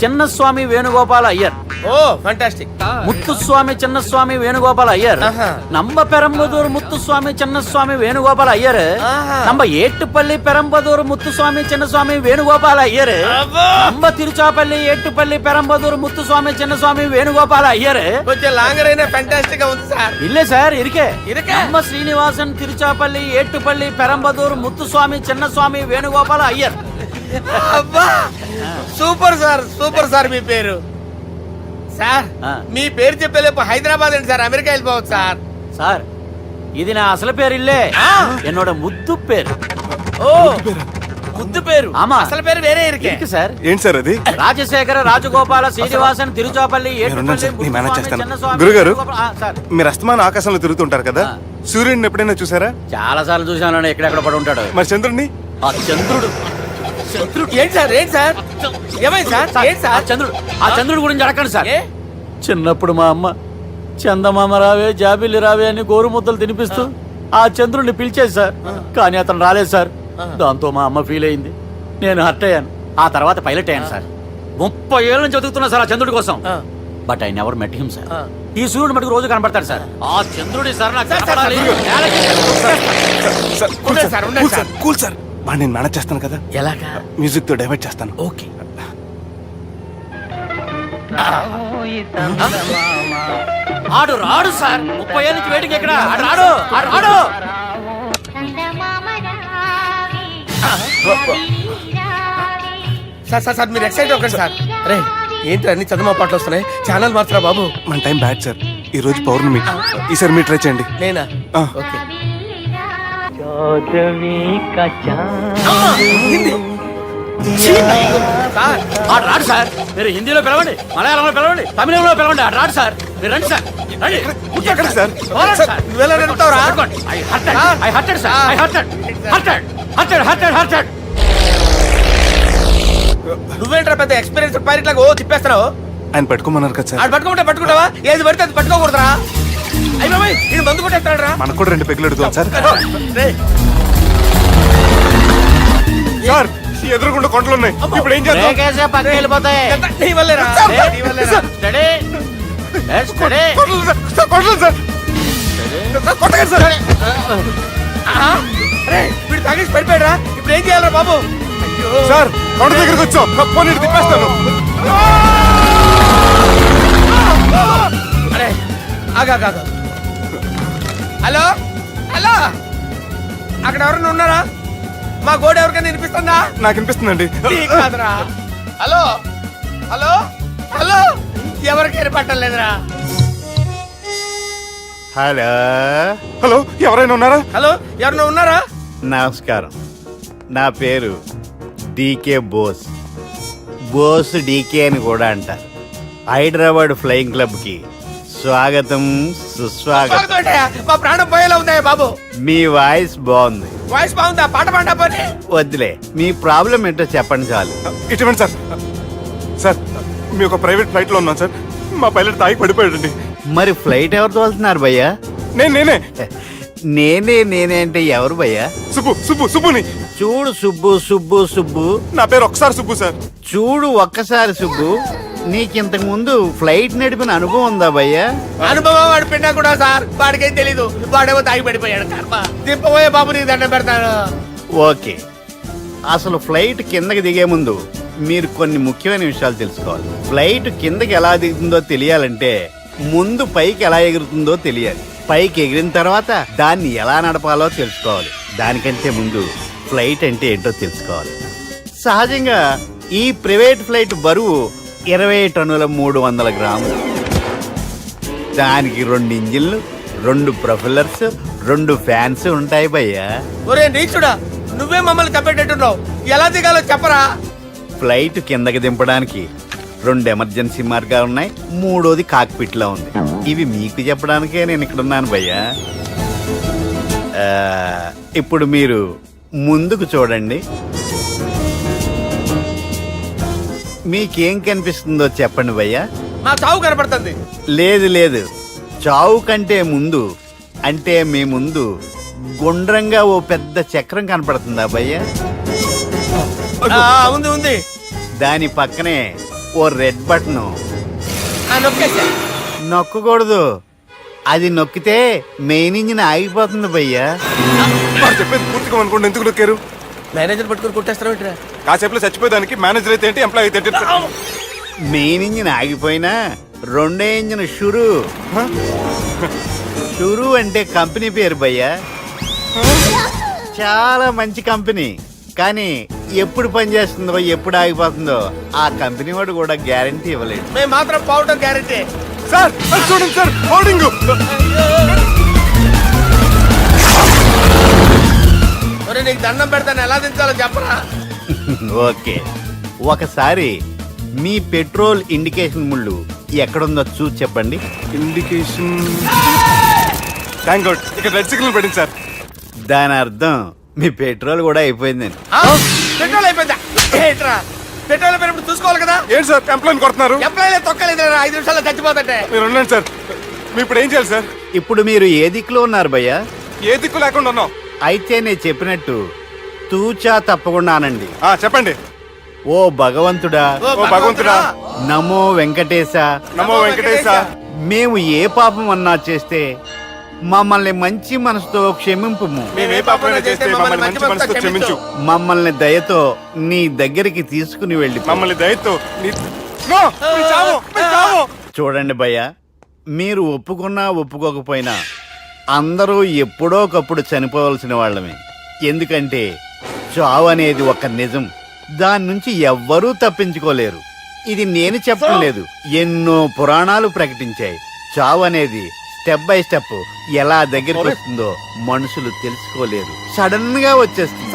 Speaker 5: చిన్నస్వామి వేణుగోపాల అయ్యర్.
Speaker 8: Oh fantastic.
Speaker 5: ముత్తుస్వామి చిన్నస్వామి వేణుగోపాల అయ్యర్.
Speaker 8: ఆహా.
Speaker 5: నంబ పెరంబదూరు ముత్తుస్వామి చిన్నస్వామి వేణుగోపాల అయ్యర్.
Speaker 8: ఆహా.
Speaker 5: నంబ ఏట్టుపల్లి పెరంబదూరు ముత్తుస్వామి చిన్నస్వామి వేణుగోపాల అయ్యర్.
Speaker 8: అబ్బో.
Speaker 5: నంబ తిరుచాపల్లి ఏట్టుపల్లి పెరంబదూరు ముత్తుస్వామి చిన్నస్వామి వేణుగోపాల అయ్యర్.
Speaker 8: కొంచెం లాంగర్ అయినా ఫ్యాంటాస్టిక్ గా ఉంది సార్.
Speaker 5: ఇల్లే సార్ ఇరికే.
Speaker 8: ఇరికే?
Speaker 5: నంబ శ్రీనివాసన్ తిరుచాపల్లి ఏట్టుపల్లి పెరంబదూరు ముత్తుస్వామి చిన్నస్వామి వేణుగోపాల అయ్యర్.
Speaker 8: అబ్బా సూపర్ సార్, సూపర్ సార్. మీ పేరు సార్,
Speaker 5: ఆ.
Speaker 8: మీ పేరు చెప్పేలేపు హైదరాబాద్ అండి సార్, అమెరికా వెళ్ళిపోవచ్చు సార్.
Speaker 5: సార్ ఇది నా అసలు పేరు ఇల్లే,
Speaker 8: ఆ.
Speaker 5: என்னோட ముద్దు పేరు.
Speaker 8: ఓ ముద్దు పేరు.
Speaker 5: ఆమా.
Speaker 8: అసలు పేరు వేరే ఇరికే.
Speaker 5: ఇరికి సార్.
Speaker 9: ఏంటి సార్ అది?
Speaker 5: రాజశేఖర రాజగోపాల శ్రీనివాసన్ తిరుచాపల్లి
Speaker 9: మీరున్నాను సార్, నేను మేనేజ్ చేస్తాను.
Speaker 5: చిన్నస్వామి
Speaker 9: గురుగారు?
Speaker 5: వేణుగోపాల- ఆ, సార్
Speaker 9: మీరు అస్తమాన ఆకాశంలో తిరుగుతుంటారు కదా,
Speaker 5: ఆ.
Speaker 9: సూర్యుడిని ఎప్పుడైనా చూసారా?
Speaker 5: చాలా సార్లు చూసాను, ఎక్కడెక్కడ పడి ఉంటాడు.
Speaker 9: మరి చంద్రుడిని?
Speaker 5: ఆ చంద్రుడు
Speaker 8: ఏంటి సార్, ఏంటి సార్, ఏమైంది సార్, ఏంటి
Speaker 5: ఆ
Speaker 8: సార్?
Speaker 5: చంద్రుడు గురించి అడగండి సార్.
Speaker 8: ఏ?
Speaker 5: చిన్నప్పుడు మా అమ్మ చందమామ రావే జాబిల్లి రావే అని గోరు ముద్దలు తినిపిస్తూ ఆ చంద్రుడిని పిలిచేది సార్, కానీ అతను రాలేదు సార్. దాంతో మా అమ్మ ఫీల్ అయింది, నేను హర్ట్ అయ్యాను. ఆ తర్వాత పైలట్ అయ్యాను సార్. 30 ఏళ్ళ నుంచి చదువుతున్నా సార్ ఆ చంద్రుడి కోసం.
Speaker 8: ఆ.
Speaker 5: But I never met him sir.
Speaker 8: ఆ.
Speaker 5: ఈ సూర్యుడు మటుకు రోజు కనబడతాడు సార్. ఆ చంద్రుడి సార్ నాకు
Speaker 8: సార్,
Speaker 5: కనపడాలి.
Speaker 9: సార్, కూల్
Speaker 8: ఉండండి సార్,
Speaker 9: సార్,
Speaker 8: ఉండండి
Speaker 9: cool
Speaker 8: sir.
Speaker 9: Sir, cool sir. వాడిని నేను మేనేజ్ చేస్తాను కదా,
Speaker 8: ఎలాగా?
Speaker 9: మ్యూజిక్ తో డైవర్ట్ చేస్తాను.
Speaker 8: ఓకే.
Speaker 5: ఆడు రాడు సార్, 30 ఏళ్ళ నుంచి వేడికి ఎక్కడ ఆడు రాడు, ఆడు రాడు.
Speaker 8: సార్ సార్ సార్ మీరు ఎక్సైట్ అవ్వకండి సార్. రే ఏంటి అన్ని చదువు పాటలు వస్తున్నాయి, ఛానల్ మార్చరా బాబు.
Speaker 9: మన టైం బ్యాడ్ సార్, ఈ రోజు పౌర్ణమి, ఈసారి మీరు ట్రై చేయండి.
Speaker 8: నేనా?
Speaker 9: ఆ.
Speaker 8: ఓకే. సార్
Speaker 5: ఆడు రాడు సార్, మీరు హిందీలో పిలవండి, మలయాళంలో పిలవండి, తమిళంలో పిలవండి, ఆడు రాడు సార్. మీరు రండి సార్, రండి.
Speaker 9: ఎక్కడ సార్?
Speaker 5: పోరాడు సార్.
Speaker 8: నువ్వెలా నడుపుతావురా?
Speaker 5: పట్టుకోండి. I hurted, sir. I hurted.
Speaker 8: నువ్వేంట్రా పెద్ద ఎక్స్పీరియన్స్ పైరెట్ లాగా ఓ తిప్పేస్తున్నావు?
Speaker 9: ఆయన పెట్టుకోమన్నారు కదా సార్.
Speaker 8: ఆడు పట్టుకుంటే పట్టుకుంటావా? ఏది పడితే అది పట్టుకోకూడదురా? అయ్యి బాబాయ్ ఇది మందు కొట్టేస్తాడు రా.
Speaker 9: మనకు కూడా 2 పెగ్గులు అడుగుతాం సార్.
Speaker 8: రేయ్,
Speaker 9: సార్ ఈ ఎదురుగుండా కొండలు ఉన్నాయి, ఇప్పుడు ఏం చేద్దాం?
Speaker 5: బ్రేకేసే పక్కకి వెళ్ళిపోతాయి.
Speaker 8: ఇదంతా నీ వల్లేరా? నీ వల్లేరా?
Speaker 5: Steady. Let's steady.
Speaker 9: Kondalu sir, sir, Kondalu sir. Sir, కొట్టకండి సార్.
Speaker 8: ఆహా. రేయ్, వీడు తాగేసి పడిపోయాడురా, ఇప్పుడు ఏం చేయాలరా బాబు? అయ్యో
Speaker 9: సార్ కొండ దగ్గరికి వచ్చాం, పోనీ ఇటు తిప్పేస్తాను.
Speaker 8: అరే ఆగా. హలో హలో, అక్కడ ఎవరైనా ఉన్నారా? మా గోడ ఎవరికైనా వినిపిస్తుందా?
Speaker 9: నాకు అనిపిస్తుందండి.
Speaker 8: నీకు కాదురా. హలో హలో హలో, ఎవరికి ఏర్పట్టలేదురా?
Speaker 10: హలో
Speaker 9: హలో, ఎవరైనా ఉన్నారా?
Speaker 8: హలో ఎవరైనా ఉన్నారా?
Speaker 10: నమస్కారం, నా పేరు డీకే బోస్. బోస్ డీకే అని కూడా అంటారు. హైదరాబాద్ ఫ్లయింగ్ క్లబ్కి స్వాగతం సుస్వాగతం.
Speaker 8: స్వాగతం ఏంటయ్యా? మా ప్రాణం పోయేలా ఉందా బాబు?
Speaker 10: మీ వాయిస్ బాగుంది.
Speaker 8: వాయిస్ బాగుందా? పాట పాడా పోనీ.
Speaker 10: వద్దులే, మీ ప్రాబ్లం ఏంటో చెప్పండి చాలు.
Speaker 9: ఇటువంటి సార్, సార్ మీ ఒక ప్రైవేట్ ఫ్లైట్ లో ఉన్నాం సార్, మా పైలట్ తాగి పడిపోయాడండి.
Speaker 10: మరి ఫ్లైట్ ఎవరితో వెళ్తున్నారు భయ్యా?
Speaker 9: నేనే
Speaker 10: నేనే అంటే ఎవరు భయ్యా?
Speaker 9: సుబ్బుని.
Speaker 10: చూడు సుబ్బు సుబ్బు సుబ్బు,
Speaker 9: నా పేరు ఒకసారి సుబ్బు సార్.
Speaker 10: చూడు ఒక్కసారి సుబ్బు, నీకింతకు ముందు ఫ్లైట్ నడిపిన అనుభవం ఉందా భయ్యా?
Speaker 8: అనుభవం వాడి పిండా కూడా సార్, వాడికేం తెలీదు, వాడేమో తాగి పడిపోయాడు. కర్మ దింపబోయే బాబు నీకు దండం పెడతాను.
Speaker 10: ఓకే, అసలు ఫ్లైట్ కిందకి దిగే ముందు మీరు కొన్ని ముఖ్యమైన విషయాలు తెలుసుకోవాలి. ఫ్లైట్ కిందకి ఎలా దిగుతుందో తెలియాలంటే ముందు పైకి ఎలా ఎగురుతుందో తెలియాలి. పైకి ఎగిరిన తర్వాత దాన్ని ఎలా నడపాలో తెలుసుకోవాలి. దానికంటే ముందు ఫ్లైట్ అంటే ఏంటో తెలుసుకోవాలి. సహజంగా ఈ ప్రైవేట్ ఫ్లైట్ బరువు 20 టన్నుల 300 గ్రాములు. దానికి 2 ఇంజిన్లు, 2 ప్రొఫెల్లర్స్, 2 ఫ్యాన్స్ ఉంటాయి భయ్యా.
Speaker 8: ఒరే నీచుడా, నువ్వే మమ్మల్ని తప్పేటట్టున్నావు. ఎలా దిగాలో చెప్పరా?
Speaker 10: ఫ్లైట్ కిందకి దింపడానికి 2 ఎమర్జెన్సీ మార్గాలు ఉన్నాయి. 3వది కాక్పిట్ లో ఉంది. ఇవి మీకు చెప్పడానికే నేను ఇక్కడ ఉన్నాను భయ్యా. ఇప్పుడు మీరు ముందుకు చూడండి. మీకేం కనిపిస్తుందో చెప్పండి భయ్యా.
Speaker 8: మా చావు కనపడుతుంది.
Speaker 10: లేదు లేదు, చావు కంటే ముందు అంటే మీ ముందు గుండ్రంగా ఓ పెద్ద చక్రం కనపడుతుందా భయ్యా?
Speaker 8: ఉంది ఉంది.
Speaker 10: దాని పక్కనే ఓ రెడ్ బటన్.
Speaker 8: నొక్కేసా.
Speaker 10: నొక్కకూడదు, అది నొక్కితే మెయిన్ ఇంజిన్ ఆగిపోతుంది భయ్యా.
Speaker 9: చెప్పేది పూర్తిగా అనుకోండి. ఎందుకు నొక్కారు?
Speaker 8: మేనేజర్ పట్టుకుని కొట్టేస్తారా ఏంట్రా?
Speaker 9: కాసేపులో చచ్చిపోయేదానికి మేనేజర్ అయితే ఏంటి, ఎంప్లాయ్ అయితే ఏంటి?
Speaker 10: మెయిన్ ఇంజిన్ ఆగిపోయినా 2వ ఇంజిన్ షురు. షురు అంటే కంపెనీ పేరు భయ్యా. చాలా మంచి కంపెనీ. కానీ ఎప్పుడు పనిచేస్తుందో ఎప్పుడు ఆగిపోతుందో ఆ కంపెనీ వాడు కూడా గ్యారంటీ ఇవ్వలేడు.
Speaker 8: మేము మాత్రం పౌడర్ గ్యారెంటీ.
Speaker 9: సార్ అది చూడండి సార్, హోర్డింగ్.
Speaker 8: ఒరే నీకు దండం పెడతాను, ఎలా దించాలో చెప్పరా?
Speaker 10: ఓకే, ఒకసారి మీ పెట్రోల్ ఇండికేషన్ ముళ్ళు ఎక్కడుందో చూసి చెప్పండి.
Speaker 9: ఇండికేషన్. థ్యాంక్ గాడ్, ఇక్కడ రెడ్ సిగ్నల్ పడింది సార్.
Speaker 10: దాని అర్థం మీ పెట్రోల్ కూడా అయిపోయిందని.
Speaker 8: పెట్రోల్ అయిపోయిందా? ఏంట్రా పెట్రోల్ అయిపోయినప్పుడు చూసుకోవాలి కదా.
Speaker 9: ఏంటి సార్ ఎంప్లాయ్ కొడుతున్నారు?
Speaker 8: ఎంప్లాయీ తొక్కలేదు. 5 నిమిషాల్లో చచ్చిపోతుంటే.
Speaker 9: మీరు ఉండండి సార్. మీరు ఇప్పుడు ఏం చేయాలి సార్?
Speaker 10: ఇప్పుడు మీరు ఏ దిక్కులో ఉన్నారు భయ్యా?
Speaker 9: ఏ దిక్కు లేకుండా ఉన్నాం.
Speaker 10: అయితే నేను చెప్పినట్టు తూచా తప్పకుండా అనండి.
Speaker 9: చెప్పండి.
Speaker 10: ఓ భగవంతుడా,
Speaker 9: ఓ భగవంతుడా,
Speaker 10: నమో వెంకటేశ,
Speaker 9: నమో వెంకటేశ.
Speaker 10: మేము ఏ పాపం అన్నా చేస్తే మమ్మల్ని మంచి మనసుతో క్షమింపుము.
Speaker 9: మేమే పాపమైనా చేస్తే మమ్మల్ని మంచి మనసుతో క్షమించు.
Speaker 10: మమ్మల్ని దయతో నీ దగ్గరికి తీసుకుని వెళ్ళి
Speaker 9: మమ్మల్ని దయతో నో, మీ చావు, మీ చావు.
Speaker 10: చూడండి భయ్య, మీరు ఒప్పుకున్నా ఒప్పుకోకపోయినా అందరూ ఎప్పుడో ఒకప్పుడు చనిపోవలసిన వాళ్ళమే. ఎందుకంటే చావు అనేది ఒక నిజం. దాని నుంచి ఎవ్వరూ తప్పించుకోలేరు. ఇది నేను చెప్పడం లేదు, ఎన్నో పురాణాలు ప్రకటించాయి. చావు అనేది స్టెప్ బై స్టెప్ ఎలా దగ్గరికి వస్తుందో మనుషులు తెలుసుకోలేరు. సడన్ గా వచ్చేస్తుంది.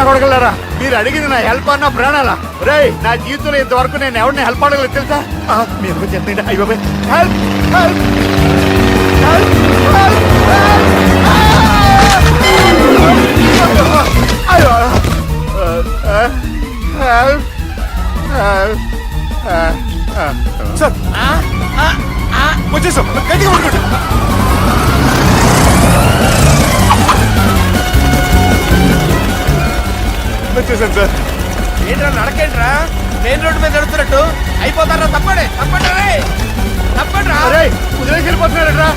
Speaker 10: కొడగలరా, మీరు అడిగింది నా హెల్ప్ అన్న ప్రాణాలా? రే, నా జీవితంలో ఇంతవరకు నేను ఎవరిని హెల్ప్ అడగలేదు తెలుసా? మీరు చెప్పండి. అయ్యో హెల్ప్ హెల్ప్
Speaker 9: సార్ వచ్చేసాం, గట్టిగా పట్టుకోండి. వచ్చేసాను సార్.
Speaker 8: ఏంట్రా నడకేంట్రా? మెయిన్ రోడ్డు మీద నడుస్తున్నట్టు అయిపోతారా? తప్పండి తప్పండి రే, తప్పండి రా.
Speaker 10: వదిలేసి వెళ్ళిపోతున్నారా?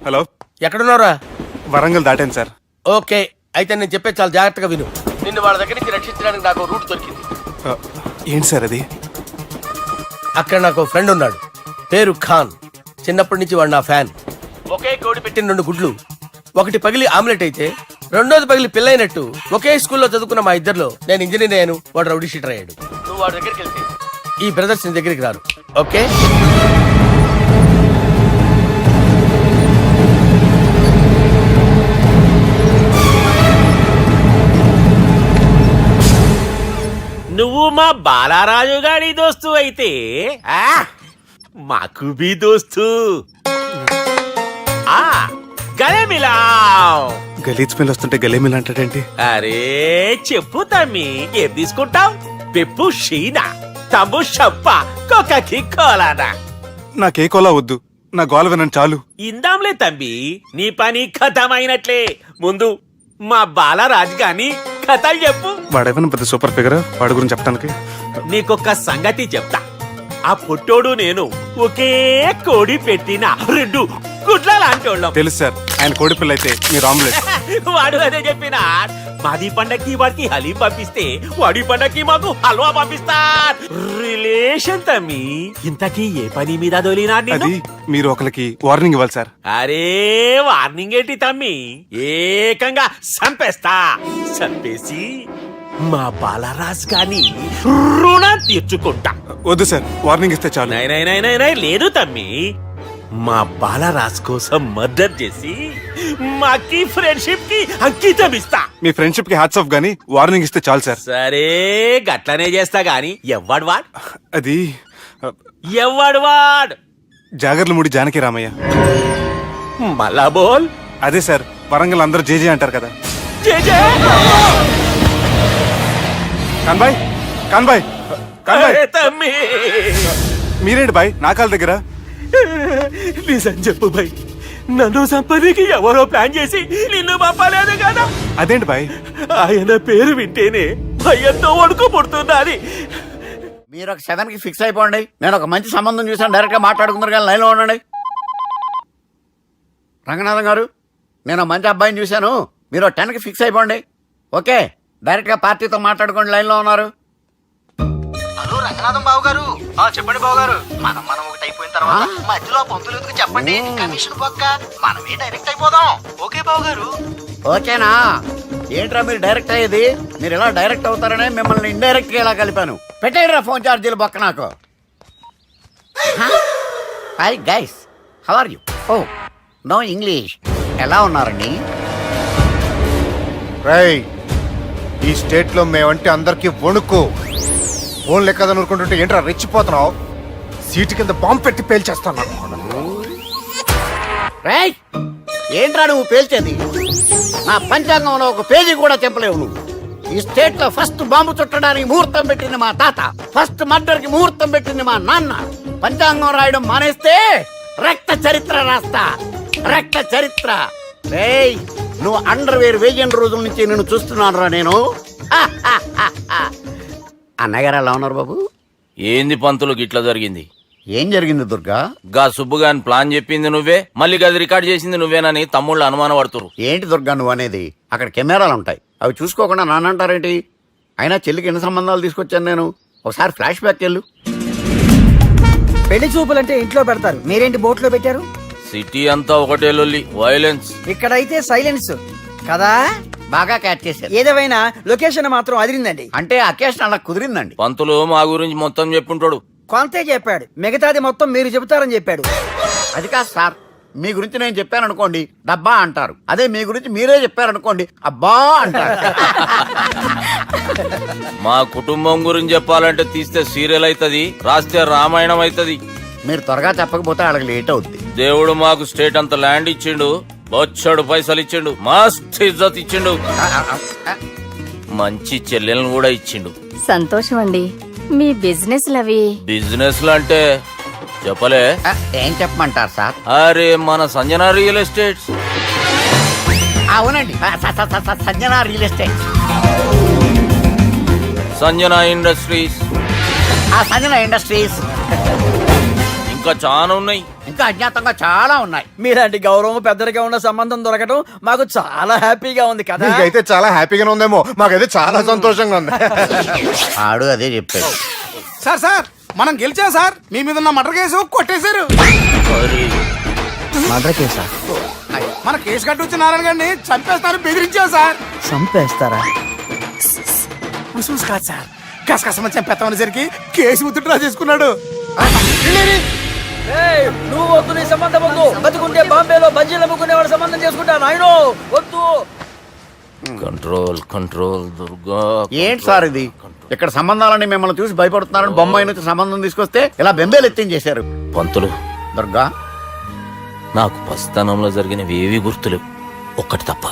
Speaker 9: హలో,
Speaker 8: ఎక్కడున్నారా?
Speaker 9: వరంగల్ దాటాను సార్.
Speaker 8: ఓకే, అయితే నేను చెప్పే చాలా జాగ్రత్తగా విను. నిన్ను వాళ్ళ దగ్గర నుంచి రక్షించడానికి నాకు రూట్ దొరికింది.
Speaker 9: ఏంటి సార్ అది?
Speaker 8: అక్కడ నాకు ఫ్రెండ్ ఉన్నాడు, పేరు ఖాన్. చిన్నప్పటి నుంచి వాడు నా ఫ్యాన్. ఒకే కోడి పెట్టిన 2 గుడ్లు, ఒకటి పగిలి ఆమ్లెట్ అయితే రెండోది పగిలి పిల్లైనట్టు ఒకే స్కూల్లో చదువుకున్న మా ఇద్దరిలో నేను ఇంజనీర్ అయ్యాను, వాడు రౌడీ షీటర్ అయ్యాడు. నువ్వు వాడి దగ్గరికి వెళ్తే ఈ బ్రదర్స్ నీ దగ్గరికి రారు. ఓకే,
Speaker 3: నువ్వు మా బాలారాజు గారి దోస్తు అయితే మాకు బి దోస్తు. గలే మిలావ్.
Speaker 9: గలీజ్ స్మెల్ వస్తుంటే గలేమిల్ అంటాడేంటి?
Speaker 3: అరే చెప్పు తమ్మి, ఏం తీసుకుంటావు? పెప్పు షీనా, తమ్ము షప్ప, కొకకి కోలానా?
Speaker 9: నాకే కోలా వద్దు, నా గోల వినండి చాలు.
Speaker 3: ఇందాంలే తంబి, నీ పని ఖతమైనట్లే. ముందు
Speaker 11: మా బాలరాజు గాని కథలు చెప్పు.
Speaker 9: వాడేమైనా పెద్ద సూపర్ ఫిగర్, వాడి గురించి చెప్పడానికి.
Speaker 11: నీకొక్క సంగతి చెప్తా. ఆ పుట్టోడు నేను ఒకే కోడి పెట్టిన 2 గుడ్ల లాంటి వాళ్ళం.
Speaker 9: తెలుసు సార్, ఆయన కోడి పిల్ల అయితే మీరు ఆమ్లెట్.
Speaker 11: వాడు అదే చెప్పిన. మాది పండక్కి వాడికి హలీం పంపిస్తే వాడి పండక్కి మాకు హల్వా పంపిస్తా. రిలేషన్ తమ్మి. ఇంతకీ ఏ పని మీద దొలినా
Speaker 9: అది మీరు ఒకరికి వార్నింగ్ ఇవ్వాలి సార్.
Speaker 11: అరే వార్నింగ్ ఏంటి తమ్మి, ఏకంగా చంపేస్తా. చంపేసి మా బాలరాజ్ గాని రుణం తీర్చుకుంటా.
Speaker 9: వద్దు సార్, వార్నింగ్ ఇస్తే చాలు.
Speaker 11: నై లేదు తమ్మి, మా బాలరాజ్ కోసం మర్డర్ చేసి మాకి ఫ్రెండ్షిప్ కి అంకితం ఇస్తా.
Speaker 9: మీ ఫ్రెండ్షిప్ కి హ్యాట్స్ ఆఫ్ గానీ వార్నింగ్ ఇస్తే చాలు సార్.
Speaker 11: సరే గట్లనే చేస్తా గాని ఎవ్వడు వాడ్
Speaker 9: అది
Speaker 11: ఎవ్వడు వాడ్
Speaker 9: జాగర్లమూడి జానకి రామయ్య.
Speaker 11: మళ్ళా బోల్.
Speaker 9: అదే సార్, వరంగల్ అందరూ జేజే అంటారు కదా.
Speaker 11: జే జే.
Speaker 9: కాన్బాయ్ కాన్బాయ్ కాన్బాయ్,
Speaker 11: అరే తమ్మి,
Speaker 9: మీరేంటి బాయ్ నా కాళ్ళ దగ్గర?
Speaker 11: నిజం చెప్పు భయ్, నన్ను సంపదికి ఎవరో ప్లాన్ చేసి నిన్ను పంపలేదు కదా.
Speaker 9: అదేంటి బాయ్?
Speaker 11: ఆయన పేరు వింటేనే భయంతో వణుకు పుడుతున్నది.
Speaker 4: మీరు ఒక 7కి ఫిక్స్ అయిపోండి. నేను ఒక మంచి సంబంధం చూసాను, డైరెక్ట్ గా మాట్లాడుకున్నారు కానీ లైన్లో ఉండండి. రంగనాథం గారు, నేను ఒక మంచి అబ్బాయిని చూశాను, మీరు 10కి ఫిక్స్ అయిపోండి. ఓకే, డైరెక్ట్ గా పార్టీతో మాట్లాడుకోండి. లైన్లో ఉన్నారు.
Speaker 5: హలో రంగనాథం బాబు గారు. చెప్పండి బాబు గారు. మనం ఒకటి అయిపోయిన తర్వాత మధ్యలో పంతులు ఎందుకు చెప్పండి, కమిషన్ పక్క మనమే డైరెక్ట్ అయిపోదాం. ఓకే బాబు గారు.
Speaker 4: ఓకేనా? ఏంట్రా మీరు డైరెక్ట్ అయ్యేది? మీరు ఇలా డైరెక్ట్ అవుతారనే మిమ్మల్ని ఇండైరెక్ట్ గా ఇలా కలిపాను. పెట్టేయండిరా ఫోన్ ఛార్జీలు బొక్క నాకు. Hi guys, how are you? Oh no English. ఎలా ఉన్నారండి?
Speaker 12: రేయ్, ఈ స్టేట్ లో మేమంటే అందరికి వణుకు. ఫోన్ లెక్క అనుకుంటుంటే ఏంట్రా రెచ్చిపోతున్నావు? సీటు కింద బాంబు పెట్టి పేల్చేస్తాను.
Speaker 4: రేయ్, ఏంట్రా నువ్వు పేల్చేది? నా పంచాంగంలో ఒక పేజీ కూడా చెప్పలేవు నువ్వు. ఈ స్టేట్ లో ఫస్ట్ బాంబు చుట్టడానికి ముహూర్తం పెట్టింది మా తాత, ఫస్ట్ మర్డర్ కి ముహూర్తం పెట్టింది మా నాన్న. పంచాంగం రాయడం మానేస్తే రక్త చరిత్ర రాస్తా, రక్త చరిత్ర. రేయ్, నువ్వు అండర్వేర్ వేయని రోజుల నుంచి నేను చూస్తున్నాను రా నేను. అన్నగారు ఎలా ఉన్నారు బాబు?
Speaker 1: ఏంది పంతులు గిట్లా జరిగింది?
Speaker 4: ఏం జరిగింది దుర్గా?
Speaker 1: గా సుబ్బుగాని ప్లాన్ చెప్పింది నువ్వే, మళ్ళీ గది రికార్డ్ చేసింది నువ్వేనని తమ్ముళ్ళు అనుమానం పడుతురు.
Speaker 4: ఏంటి దుర్గా నువ్వు అనేది? అక్కడ కెమెరాలు ఉంటాయి, అవి చూసుకోకుండా నానంటారేంటి? అయినా చెల్లికి ఎన్ని సంబంధాలు తీసుకొచ్చాను నేను. ఒకసారి ఫ్లాష్ బ్యాక్ వెళ్ళు.
Speaker 5: పెళ్లి చూపులంటే ఇంట్లో పెడతారు, మీరేంటి బోట్లో పెట్టారు?
Speaker 1: సిటీ అంతా ఒకటే లొల్లి, వైలెన్స్.
Speaker 5: ఇక్కడైతే సైలెన్స్ కదా.
Speaker 4: బాగా క్యాచ్ చేశారు.
Speaker 5: ఏదేమైనా లొకేషన్ మాత్రం అదిరిందండి.
Speaker 4: అంటే అకేషన్ అలా కుదిరిందండి.
Speaker 1: పంతులు మా గురించి మొత్తం చెప్పుంటాడు.
Speaker 5: కొంతే చెప్పాడు, మిగతాది మొత్తం మీరు చెబుతారని చెప్పాడు.
Speaker 4: అది కాదు సార్, మీ గురించి నేను చెప్పాను అనుకోండి డబ్బా అంటారు, అదే మీ గురించి మీరే చెప్పారనుకోండి అబ్బా అంటారు.
Speaker 1: మా కుటుంబం గురించి చెప్పాలంటే తీస్తే సీరియల్ అవుతుంది, రాస్తే రామాయణం అవుతుంది.
Speaker 4: మీరు త్వరగా చెప్పకపోతే వాళ్ళకి లేట్ అవుద్ది.
Speaker 1: దేవుడు మాకు స్టేట్ అంత ల్యాండ్ ఇచ్చిండు, బొచ్చడు పైసలు ఇచ్చిండు, మస్త్ ఇజ్జత్ ఇచ్చిండు, మంచి చెల్లెలను కూడా ఇచ్చిండు.
Speaker 6: సంతోషం అండి. మీ బిజినెస్ లవి
Speaker 1: బిజినెస్ అంటే చెప్పలే.
Speaker 4: ఏం చెప్పమంటారు సార్?
Speaker 1: అరే మన సంజన రియల్ ఎస్టేట్స్.
Speaker 4: అవునండి, Sanjana real estate,
Speaker 1: Sanjana industries,
Speaker 4: Sanjana industries,
Speaker 1: ఇంకా చాలా ఉన్నాయి.
Speaker 4: ఇంకా అజ్ఞాతంగా చాలా ఉన్నాయి.
Speaker 5: మీలాంటి గౌరవం పెద్దరిగా ఉన్న సంబంధం దొరకడం మాకు చాలా హ్యాపీగా ఉంది కదా.
Speaker 12: మీకైతే చాలా హ్యాపీగానే ఉందేమో, మాకైతే చాలా సంతోషంగా ఉంది.
Speaker 4: ఆడు అదే చెప్పాడు.
Speaker 2: సార్ సార్, మనం గెలిచాం సార్. మీ మీద ఉన్న మర్డర్ కేసు కొట్టేశారు.
Speaker 5: మర్డర్ కేసా?
Speaker 2: మన కేసు కట్టి నారాయణ గారిని చంపేస్తారని బెదిరించాం సార్.
Speaker 5: చంపేస్తారా?
Speaker 2: చూసి కాదు సార్, కసకసమని చంపేస్తామనేసరికి కేసు విత్డ్రా చేసుకున్నాడు.
Speaker 5: నువ్వు వద్దు, నీ సంబంధం వద్దు. బతుకుంటే బాంబేలో బజ్జీలు అమ్ముకునే వాడు సంబంధం చేసుకుంటా నాయనో, వద్దు.
Speaker 1: Control control Durga.
Speaker 4: ఏంటి సార్ ఇది? ఇక్కడ సంబంధాలని మిమ్మల్ని చూసి భయపడుతున్నారని బొమ్మాయి నుంచి సంబంధం తీసుకొస్తే ఇలా బెంబేలు ఎత్తించేశారు.
Speaker 1: పంతులు,
Speaker 4: దుర్గా,
Speaker 1: నాకు పసితనంలో జరిగినవి ఏవి గుర్తులేవు, ఒక్కటి తప్ప.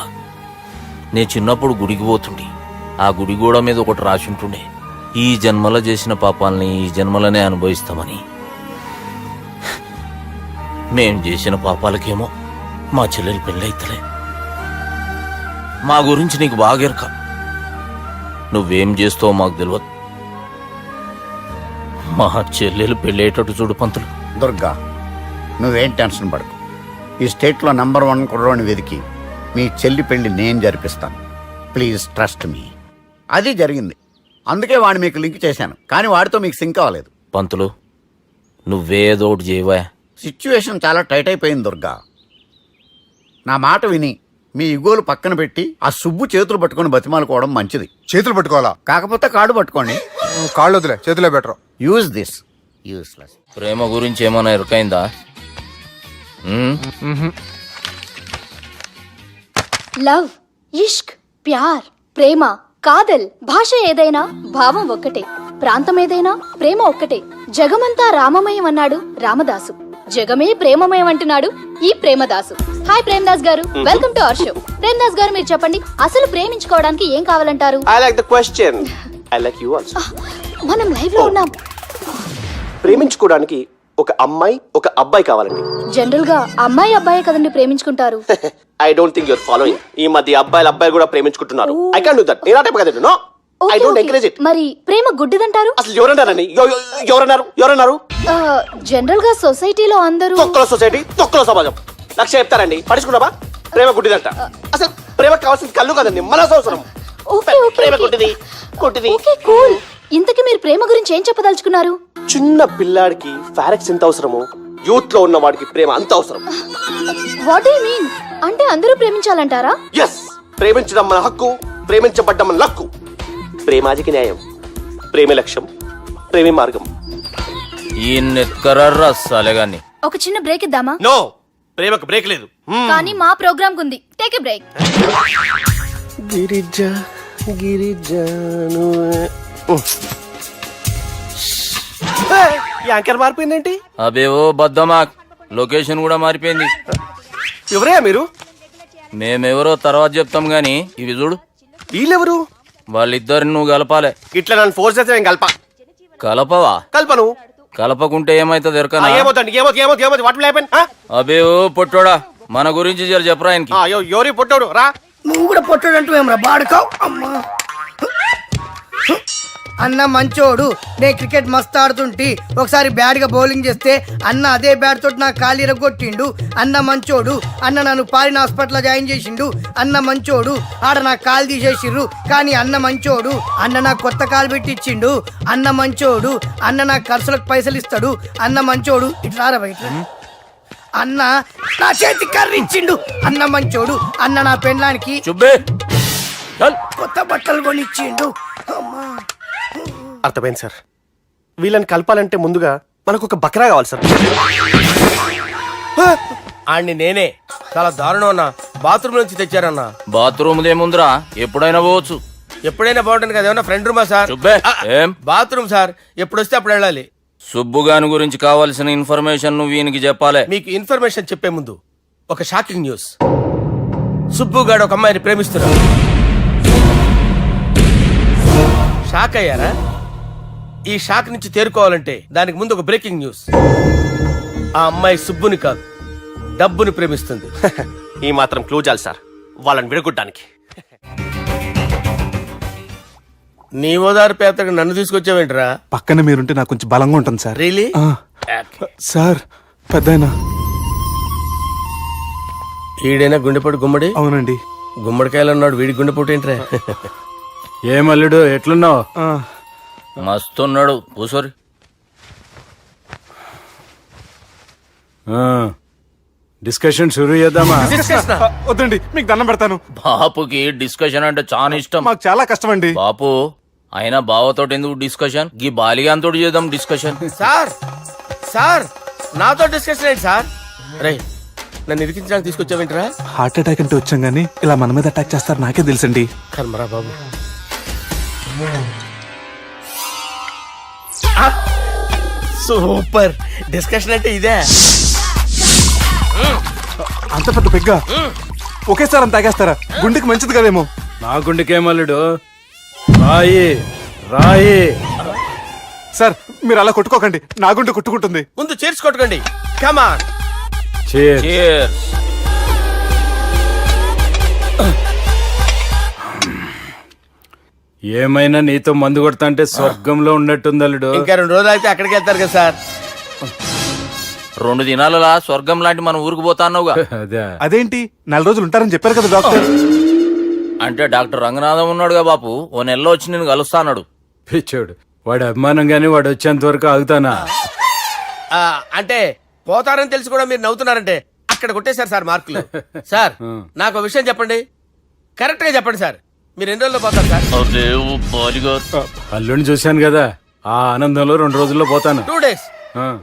Speaker 1: నేను చిన్నప్పుడు గుడికి పోతుండే, ఆ గుడి గోడ మీద ఒకటి రాసి ఉంటుండే, ఈ జన్మలో చేసిన పాపాలని ఈ జన్మలనే అనుభవిస్తామని. మేం చేసిన పాపాలకేమో మా చెల్లెలు పెళ్ళైతలే.
Speaker 11: మా గురించి నీకు బాగా ఎరక. నువ్వేం చేస్తావో మాకు తెలియదు. మా చెల్లెలు పెళ్ళేటట్టు చూడు పంతులు.
Speaker 4: దుర్గా, నువ్వేం టెన్షన్ పడకు. ఈ స్టేట్లో నంబర్ 1 కుర్రోని వెతికి మీ చెల్లి పెళ్లి నేను జరిపిస్తాను. Please trust me. అది జరిగింది, అందుకే వాడిని మీకు లింక్ చేశాను, కానీ వాడితో మీకు సింక్ అవ్వలేదు.
Speaker 11: పంతులు నువ్వేదో ఒకటి చేయవా.
Speaker 4: సిచ్యువేషన్ చాలా టైట్ అయిపోయింది దుర్గా. నా మాట విని మీ ఇగోలు పక్కన పెట్టి ఆ సుబ్బు చేతులు పట్టుకొని బతిమాలుకోవడం మంచిది.
Speaker 12: చేతులు పట్టుకోవాలా?
Speaker 4: కాకపోతే కాడు పట్టుకోండి.
Speaker 12: కాళ్ళు వదిలే, చేతులే బెటర్.
Speaker 4: Use this. యూస్లెస్.
Speaker 11: ప్రేమ గురించి ఏమైనా ఎరకైందా?
Speaker 6: లవ్, ఇష్క్, ప్యార్, ప్రేమ, కాదల్, భాష ఏదైనా భావం ఒక్కటే, ప్రాంతం ఏదైనా ప్రేమ ఒక్కటే. జగమంతా రామమయం అన్నాడు రామదాసు, జగమే ప్రేమమయం అంటున్నాడు ఈ ప్రేమదాసు. హాయ్ ప్రేమదాస్ గారు, welcome to our show. Premadasa గారు, మీరు చెప్పండి, అసలు ప్రేమించుకోవడానికి ఏం కావాలంటారు?
Speaker 13: I like the question. I like you also.
Speaker 6: మనం లైవ్ లో ఉన్నాం.
Speaker 13: ప్రేమించుకోవడానికి ఒక అమ్మాయి ఒక అబ్బాయి కావాలండి.
Speaker 6: జనరల్ గా అమ్మాయి అబ్బాయే కదండి ప్రేమించుకుంటారు.
Speaker 13: I don't think your following. ఈ మధ్య అబ్బాయిలు కూడా ప్రేమించుకుంటున్నారు. I can't do that. నేను ఆ టైప్ కదండి. No, I don't encourage it.
Speaker 6: మరి ప్రేమ గుడ్డిదంటారు?
Speaker 13: అసలు ఎవరన్నారండి? ఎవరన్నారు?
Speaker 6: జనరల్ గా సొసైటీలో అందరూ
Speaker 13: తొక్కలో సొసైటీ, తొక్కలో సమాజం లక్ష్య చెప్తారండి. పడుచుకున్నావా? ప్రేమ గుడ్డిదంట. అసలు ప్రేమ కావాల్సింది కళ్ళు కదండి, మనసు అవసరం. ప్రేమ గుడ్డిది.
Speaker 6: Okay, cool. ఇంతకీ మీరు ప్రేమ గురించి ఏం చెప్పదలుచుకున్నారు?
Speaker 13: చిన్న పిల్లాడికి ఫారెక్స్ ఎంత అవసరమో యూత్ లో ఉన్న వాడికి ప్రేమ అంత అవసరం.
Speaker 6: What you mean? అంటే అందరూ ప్రేమించాలంటారా?
Speaker 13: ఎస్, ప్రేమించడం మన హక్కు, ప్రేమించబడ్డం మన లక్కు. ప్రేమాజికి న్యాయం, ప్రేమే లక్ష్యం, ప్రేమే మార్గం.
Speaker 11: ఈ నెత్కరర్రా సాలేగాన్ని.
Speaker 6: ఒక చిన్న బ్రేక్ ఇద్దామా?
Speaker 13: నో, ప్రేమకు బ్రేక్ లేదు.
Speaker 6: కానీ మా ప్రోగ్రామ్ కుంది. Take a break.
Speaker 13: యాంకర్ మారిపోయిందేంటి?
Speaker 11: అబేవో బద్దమాక్, లొకేషన్ కూడా మారిపోయింది.
Speaker 13: ఎవరయ్యా మీరు?
Speaker 11: మేమెవరో తర్వాత చెప్తాం గాని ఇవి చూడు.
Speaker 13: వీళ్ళెవరు?
Speaker 11: వాళ్ళిద్దరిని నువ్వు కలపాలే.
Speaker 13: ఇట్లా నన్ను ఫోర్స్ చేస్తే నేను
Speaker 11: కలపవా?
Speaker 13: కల్పను.
Speaker 11: కలపకుంటే ఏమైతుంది ఎరకనా?
Speaker 13: ఏమవుతుంది? What will happen?
Speaker 11: అబేవో పొట్టోడా, మన గురించి జర చెప్పరా ఆయనకి.
Speaker 13: ఎవరి పొట్టాడు రా.
Speaker 3: నువ్వు కూడా పొట్టాడంటూ ఏమరా బాడుకావు. అమ్మా అన్న మంచోడు, నేను క్రికెట్ మస్తు ఆడుతుంటి, ఒకసారి బ్యాట్ గా బౌలింగ్ చేస్తే అన్న అదే బ్యాట్ తోటి నా కాలు ఇరగొట్టిండు. అన్న మంచోడు, అన్న నన్ను పాలిన హాస్పిటల్ జాయిన్ చేసిండు. అన్న మంచోడు, ఆడ నా కాలు తీసేసిర్రు, కానీ అన్న మంచోడు, అన్న నాకు కొత్త కాలు పెట్టిచ్చిండు. అన్న మంచోడు, అన్న నాకు ఖర్చులకు పైసలు ఇస్తాడు. అన్న మంచోడు, ఇట్లా బయట అన్న నా చేతి కర్రీ ఇచ్చిండు. అన్న మంచోడు, అన్న నా పెళ్ళానికి కొత్త బట్టలు కొనిచ్చిండు. అమ్మా
Speaker 13: అర్థమైంది సార్. వీళ్ళని కలపాలంటే ముందుగా మనకు ఒక బక్రా కావాలి సార్.
Speaker 8: ఆడిని నేనే చాలా దారుణం అన్న. బాత్రూమ్ నుంచి తెచ్చారన్నా.
Speaker 11: బాత్రూమ్ ఏముందిరా, ఎప్పుడైనా పోవచ్చు.
Speaker 8: ఎప్పుడైనా బాగుంటుంది కదా. ఏమన్నా ఫ్రెండ్ రూమా సార్?
Speaker 11: ఏం
Speaker 8: బాత్రూమ్ సార్, ఎప్పుడు వస్తే అప్పుడు వెళ్ళాలి.
Speaker 11: సుబ్బుగాని గురించి కావాల్సిన ఇన్ఫర్మేషన్ నువ్వు ఈయనకి చెప్పాలి.
Speaker 8: మీకు ఇన్ఫర్మేషన్ చెప్పే ముందు ఒక షాకింగ్ న్యూస్. సుబ్బుగాడు ఒక అమ్మాయిని ప్రేమిస్తున్నాడు. షాక్ అయ్యారా? ఈ షాక్ నుంచి తేరుకోవాలంటే దానికి ముందు ఒక బ్రేకింగ్ న్యూస్. ఆ అమ్మాయి సుబ్బుని కాదు, డబ్బుని ప్రేమిస్తుంది.
Speaker 13: ఈ మాత్రం క్లూ చాలు సార్ వాళ్ళని విడగొట్టడానికి.
Speaker 8: నీ ఓదారు పేదకి నన్ను తీసుకొచ్చావేంట్రా?
Speaker 9: పక్కన మీరుంటే నాకు కొంచెం బలంగా ఉంటుంది సార్.
Speaker 8: రియలీ?
Speaker 9: సార్ పెద్దయినా.
Speaker 8: ఈడైనా గుండెపోటు గుమ్మడి?
Speaker 9: అవునండి.
Speaker 8: గుమ్మడికాయలు అన్నాడు, వీడి గుండెపోటు ఏంట్రా?
Speaker 5: ఏమల్లుడు ఎట్లున్నావు?
Speaker 11: మస్తున్నాడు కూసోరి.
Speaker 5: డిస్కషన్ షురూ చేద్దామా?
Speaker 9: వద్దండి, మీకు దండం పెడతాను.
Speaker 11: బాపుకి డిస్కషన్ అంటే చాలా ఇష్టం.
Speaker 9: మాకు చాలా కష్టం అండి.
Speaker 11: బాపు అయినా బావతోటి ఎందుకు డిస్కషన్? గీ బాలిగాంతో చేద్దాం డిస్కషన్.
Speaker 8: సార్ సార్ నాతో డిస్కషన్ ఏంటి సార్? రే, నన్ను ఇరికించడానికి తీసుకొచ్చావేంట్రా?
Speaker 9: హార్ట్ అటాక్ అంటే వచ్చాం గానీ ఇలా మన మీద అటాక్ చేస్తారు నాకే తెలుసండి.
Speaker 8: కర్మరా బాబు. సూపర్ డిస్కషన్ అంటే ఇదే.
Speaker 9: అంత పెద్ద పెగ్గా ఒకేసారి అంత తాగేస్తారా? గుండెకి మంచిది కదేమో.
Speaker 5: నా గుండెకేమల్లుడు, రాయి రాయి.
Speaker 9: సార్ మీరు అలా కొట్టుకోకండి, నా గుండె కొట్టుకుంటుంది.
Speaker 8: ముందు చేర్చి కొట్టుకోండి. కమాన్.
Speaker 11: Cheers.
Speaker 9: ఏమైనా నీతో మందు కొడతా స్వర్గంలో ఉన్నట్టుంది అల్లుడు.
Speaker 8: ఇంకా 2 రోజులు అయితే అక్కడికి వెళ్తారు కదా సార్.
Speaker 1: 2 దినాలలా స్వర్గం లాంటి మన ఊరికి పోతాన్నావుగా.
Speaker 9: అదే
Speaker 12: అదేంటి 4 రోజులు ఉంటారని చెప్పారు కదా డాక్టర్.
Speaker 1: అంటే డాక్టర్ రంగనాథం ఉన్నాడుగా బాపు, ఓ నెలలో వచ్చి నేను కలుస్తాన్నాడు.
Speaker 9: పిచ్చోడు, వాడి అభిమానం గాని వాడు వచ్చేంత వరకు ఆగుతానా?
Speaker 8: అంటే పోతారని తెలిసి కూడా మీరు నవ్వుతున్నారంటే అక్కడ కొట్టేశారు సార్ మార్కులు. సార్ నాకు ఒక విషయం చెప్పండి, కరెక్ట్ గా చెప్పండి సార్, మీరు ఎన్ని రోజుల్లో పోతారు సార్?
Speaker 9: అల్లుడిని చూశాను కదా, ఆ ఆనందంలో 2 రోజుల్లో పోతాను.
Speaker 8: 2 days.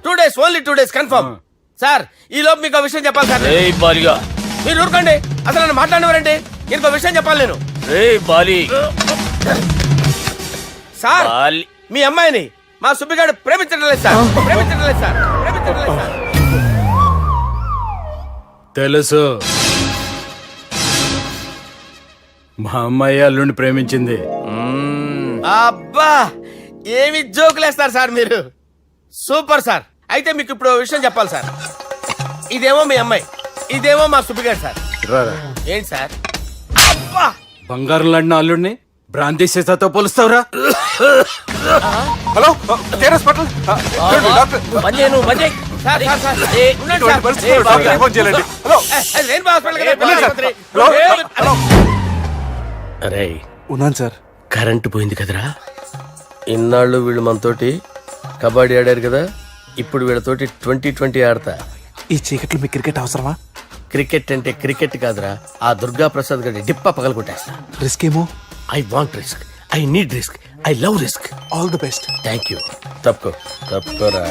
Speaker 8: 2 days, only 2 days confirm. Sir ఈ లోపు మీకు ఒక విషయం చెప్పాలి సార్. మీరు ఊరుకోండి, అసలు నన్ను మాట్లాడినవారండి. ఇంకో విషయం చెప్పాలి నేను. సార్ మీ అమ్మాయిని మా సుబ్బిగాడు ప్రేమించడం లేదు సార్. ప్రేమించడం లేదు సార్. ప్రేమించడం లేదు సార్.
Speaker 9: తెలుసు, మా అమ్మాయి అల్లుడిని ప్రేమించింది.
Speaker 8: అబ్బా ఏమి జోకులేస్తారు సార్ మీరు. Super sir. అయితే మీకు ఇప్పుడు ఓ విషయం చెప్పాలి సార్. ఇదేమో మీ అమ్మాయి, ఇదేమో మా సుబ్బిగాడు సార్.
Speaker 9: రారా,
Speaker 8: ఏంటి సార్? అబ్బా
Speaker 9: బంగారం లాంటి అల్లుడిని భ్రాంతి సీతతో పోలుస్తావురా?
Speaker 12: Hello hospital
Speaker 8: sir sir sir ఉండండి సార్. అరే
Speaker 12: ఉన్నాను సార్.
Speaker 8: కరెంటు పోయింది కదరా. ఇన్నాళ్ళు వీళ్ళు మనతోటి కబడ్డీ ఆడారు కదా, ఇప్పుడు వీళ్ళతోటి 2020 ఆడతా.
Speaker 12: ఈ చీకట్లో మీకు క్రికెట్ అవసరమా?
Speaker 8: క్రికెట్ అంటే క్రికెట్ కాదురా, ఆ దుర్గా ప్రసాద్ గారి డిప్ప పగల కొట్టేస్తా.
Speaker 12: రిస్క్ ఏమో.
Speaker 8: I want risk, I need risk, I love risk.
Speaker 12: All the best.
Speaker 8: Thank you. తప్పుకోరా.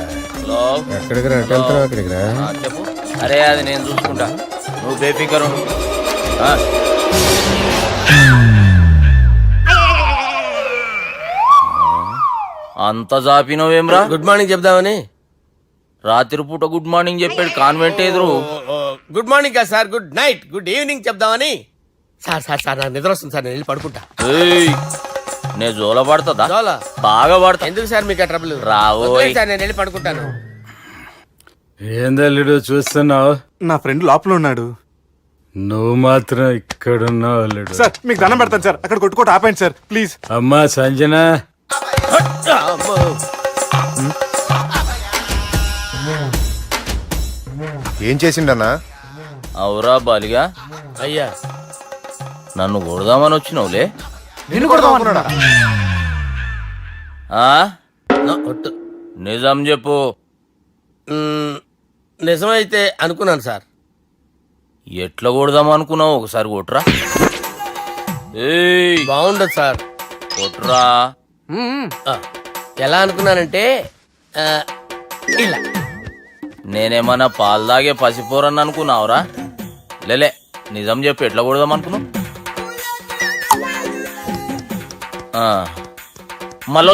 Speaker 8: ఎక్కడికి రా? వెళ్తారా అక్కడికి రా.
Speaker 1: చెప్పు. అరే అది నేను చూసుకుంటా, నువ్వు బేఫికర్ ఉండు. అంత జాపినవేమ్రా?
Speaker 8: గుడ్ మార్నింగ్ చెప్దామని.
Speaker 1: రాత్రి పూట గుడ్ మార్నింగ్ చెప్పాడు కాన్వెంట్ ఎదురు.
Speaker 8: గుడ్ మార్నింగ్ కాదు sir, good night, good evening చెప్దామని. సార్ సార్ సార్ నాకు నిద్ర వస్తుంది సార్, నేను వెళ్ళి పడుకుంటా.
Speaker 1: నేను జోల పడుతుందా?
Speaker 8: జోలా?
Speaker 1: బాగా పడతా.
Speaker 8: ఎందుకు సార్ మీకు ఆ ట్రబుల్?
Speaker 1: రావోయ్
Speaker 8: సార్ నేను వెళ్ళి పడుకుంటాను.
Speaker 9: ఏందల్లుడు చూస్తున్నావు?
Speaker 12: నా ఫ్రెండ్ లోపల ఉన్నాడు.
Speaker 9: నువ్వు మాత్రం ఇక్కడున్నావు అల్లుడు.
Speaker 12: సార్ మీకు దండం పెడతాను సార్, అక్కడ కొట్టుకోట ఆపండి సార్ ప్లీజ్.
Speaker 9: అమ్మా సంజన,
Speaker 12: ఏం చేసిండన్నా?
Speaker 1: అవురా బాలిగా,
Speaker 8: అయ్యా
Speaker 1: నన్ను కొడదామని వచ్చినావులే.
Speaker 12: నిన్ను కొడదామన్నాడా?
Speaker 8: ఒట్టు.
Speaker 1: నిజం చెప్పు.
Speaker 8: నిజమైతే అనుకున్నాను సార్.
Speaker 1: ఎట్లా కొడదాం అనుకున్నావు? ఒకసారి కొట్రా.
Speaker 8: బాగుండదు సార్.
Speaker 1: కొట్రా.
Speaker 8: ఎలా అనుకున్నానంటే ఇలా.
Speaker 1: నేనేమన్నా పాలు తాగే పసిపోరని అనుకున్నావురా? లేలే, నిజం చెప్పు, ఎట్లా కొడదాం అనుకున్నావు? మళ్ళీ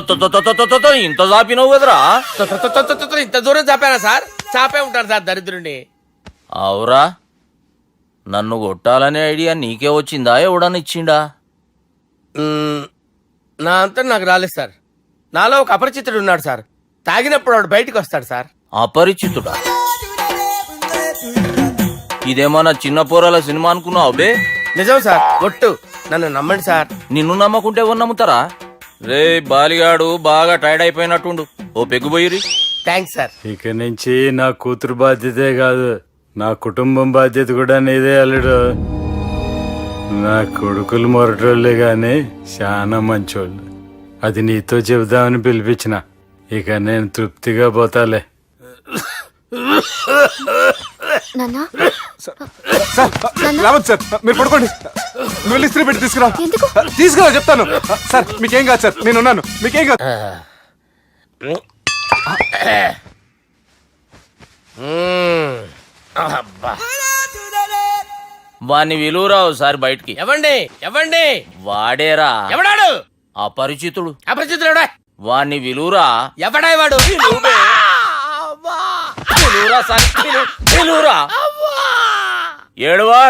Speaker 1: ఇంత చాపినావు కదరా?
Speaker 8: ఇంత దూరం చాపానా సార్? చాపే ఉంటాను సార్ దరిద్రుడిని.
Speaker 1: అవురా, నన్ను కొట్టాలనే ఐడియా నీకే వచ్చిందా? ఎవడని ఇచ్చిండా?
Speaker 8: నా అంతా నాకు రాలేదు సార్. నాలో ఒక అపరిచితుడు ఉన్నాడు సార్. తాగినప్పుడు వాడు బయటకు వస్తాడు సార్.
Speaker 1: అపరిచితుడా? ఇదేమన్నా చిన్న పోరాల సినిమా అనుకున్నావు బే?
Speaker 8: నిజం సార్, ఒట్టు. నన్ను నమ్మండి సార్.
Speaker 1: నిన్ను నమ్మకుంటే ఎవరు నమ్ముతారా? రే బాలిగాడు బాగా టైర్డ్ అయిపోయినట్టుండు, ఓ పెగ్గుబోయిరి.
Speaker 8: Thanks sir.
Speaker 9: ఇక నుంచి నా కూతురు బాధ్యతే కాదు, నా కుటుంబం బాధ్యత కూడా నీదే అల్లుడు. నా కొడుకులు మొరటోళ్ళే గాని చాలా మంచోళ్ళు. అది నీతో చెబుదామని పిలిపించిన. ఇక నేను తృప్తిగా పోతాలే.
Speaker 12: రావద్దు సార్, మీరు పడుకోండి. నువ్వు ఇస్త్రీ పెట్టి తీసుకురా. తీసుకురా చెప్తాను. సార్ మీకేం కాదు సార్, నేను ఉన్నాను, మీకేం కాదు.
Speaker 1: వాణ్ణి విలువరా ఒకసారి బయటికి.
Speaker 8: ఎవండి ఎవండి?
Speaker 1: వాడేరా.
Speaker 8: ఎవడాడు?
Speaker 1: అపరిచితుడు.
Speaker 8: అపరిచితుడు ఎవడా?
Speaker 1: వాణ్ణి విలువరా.
Speaker 8: ఎవడా వాడు?
Speaker 1: ఏడువా.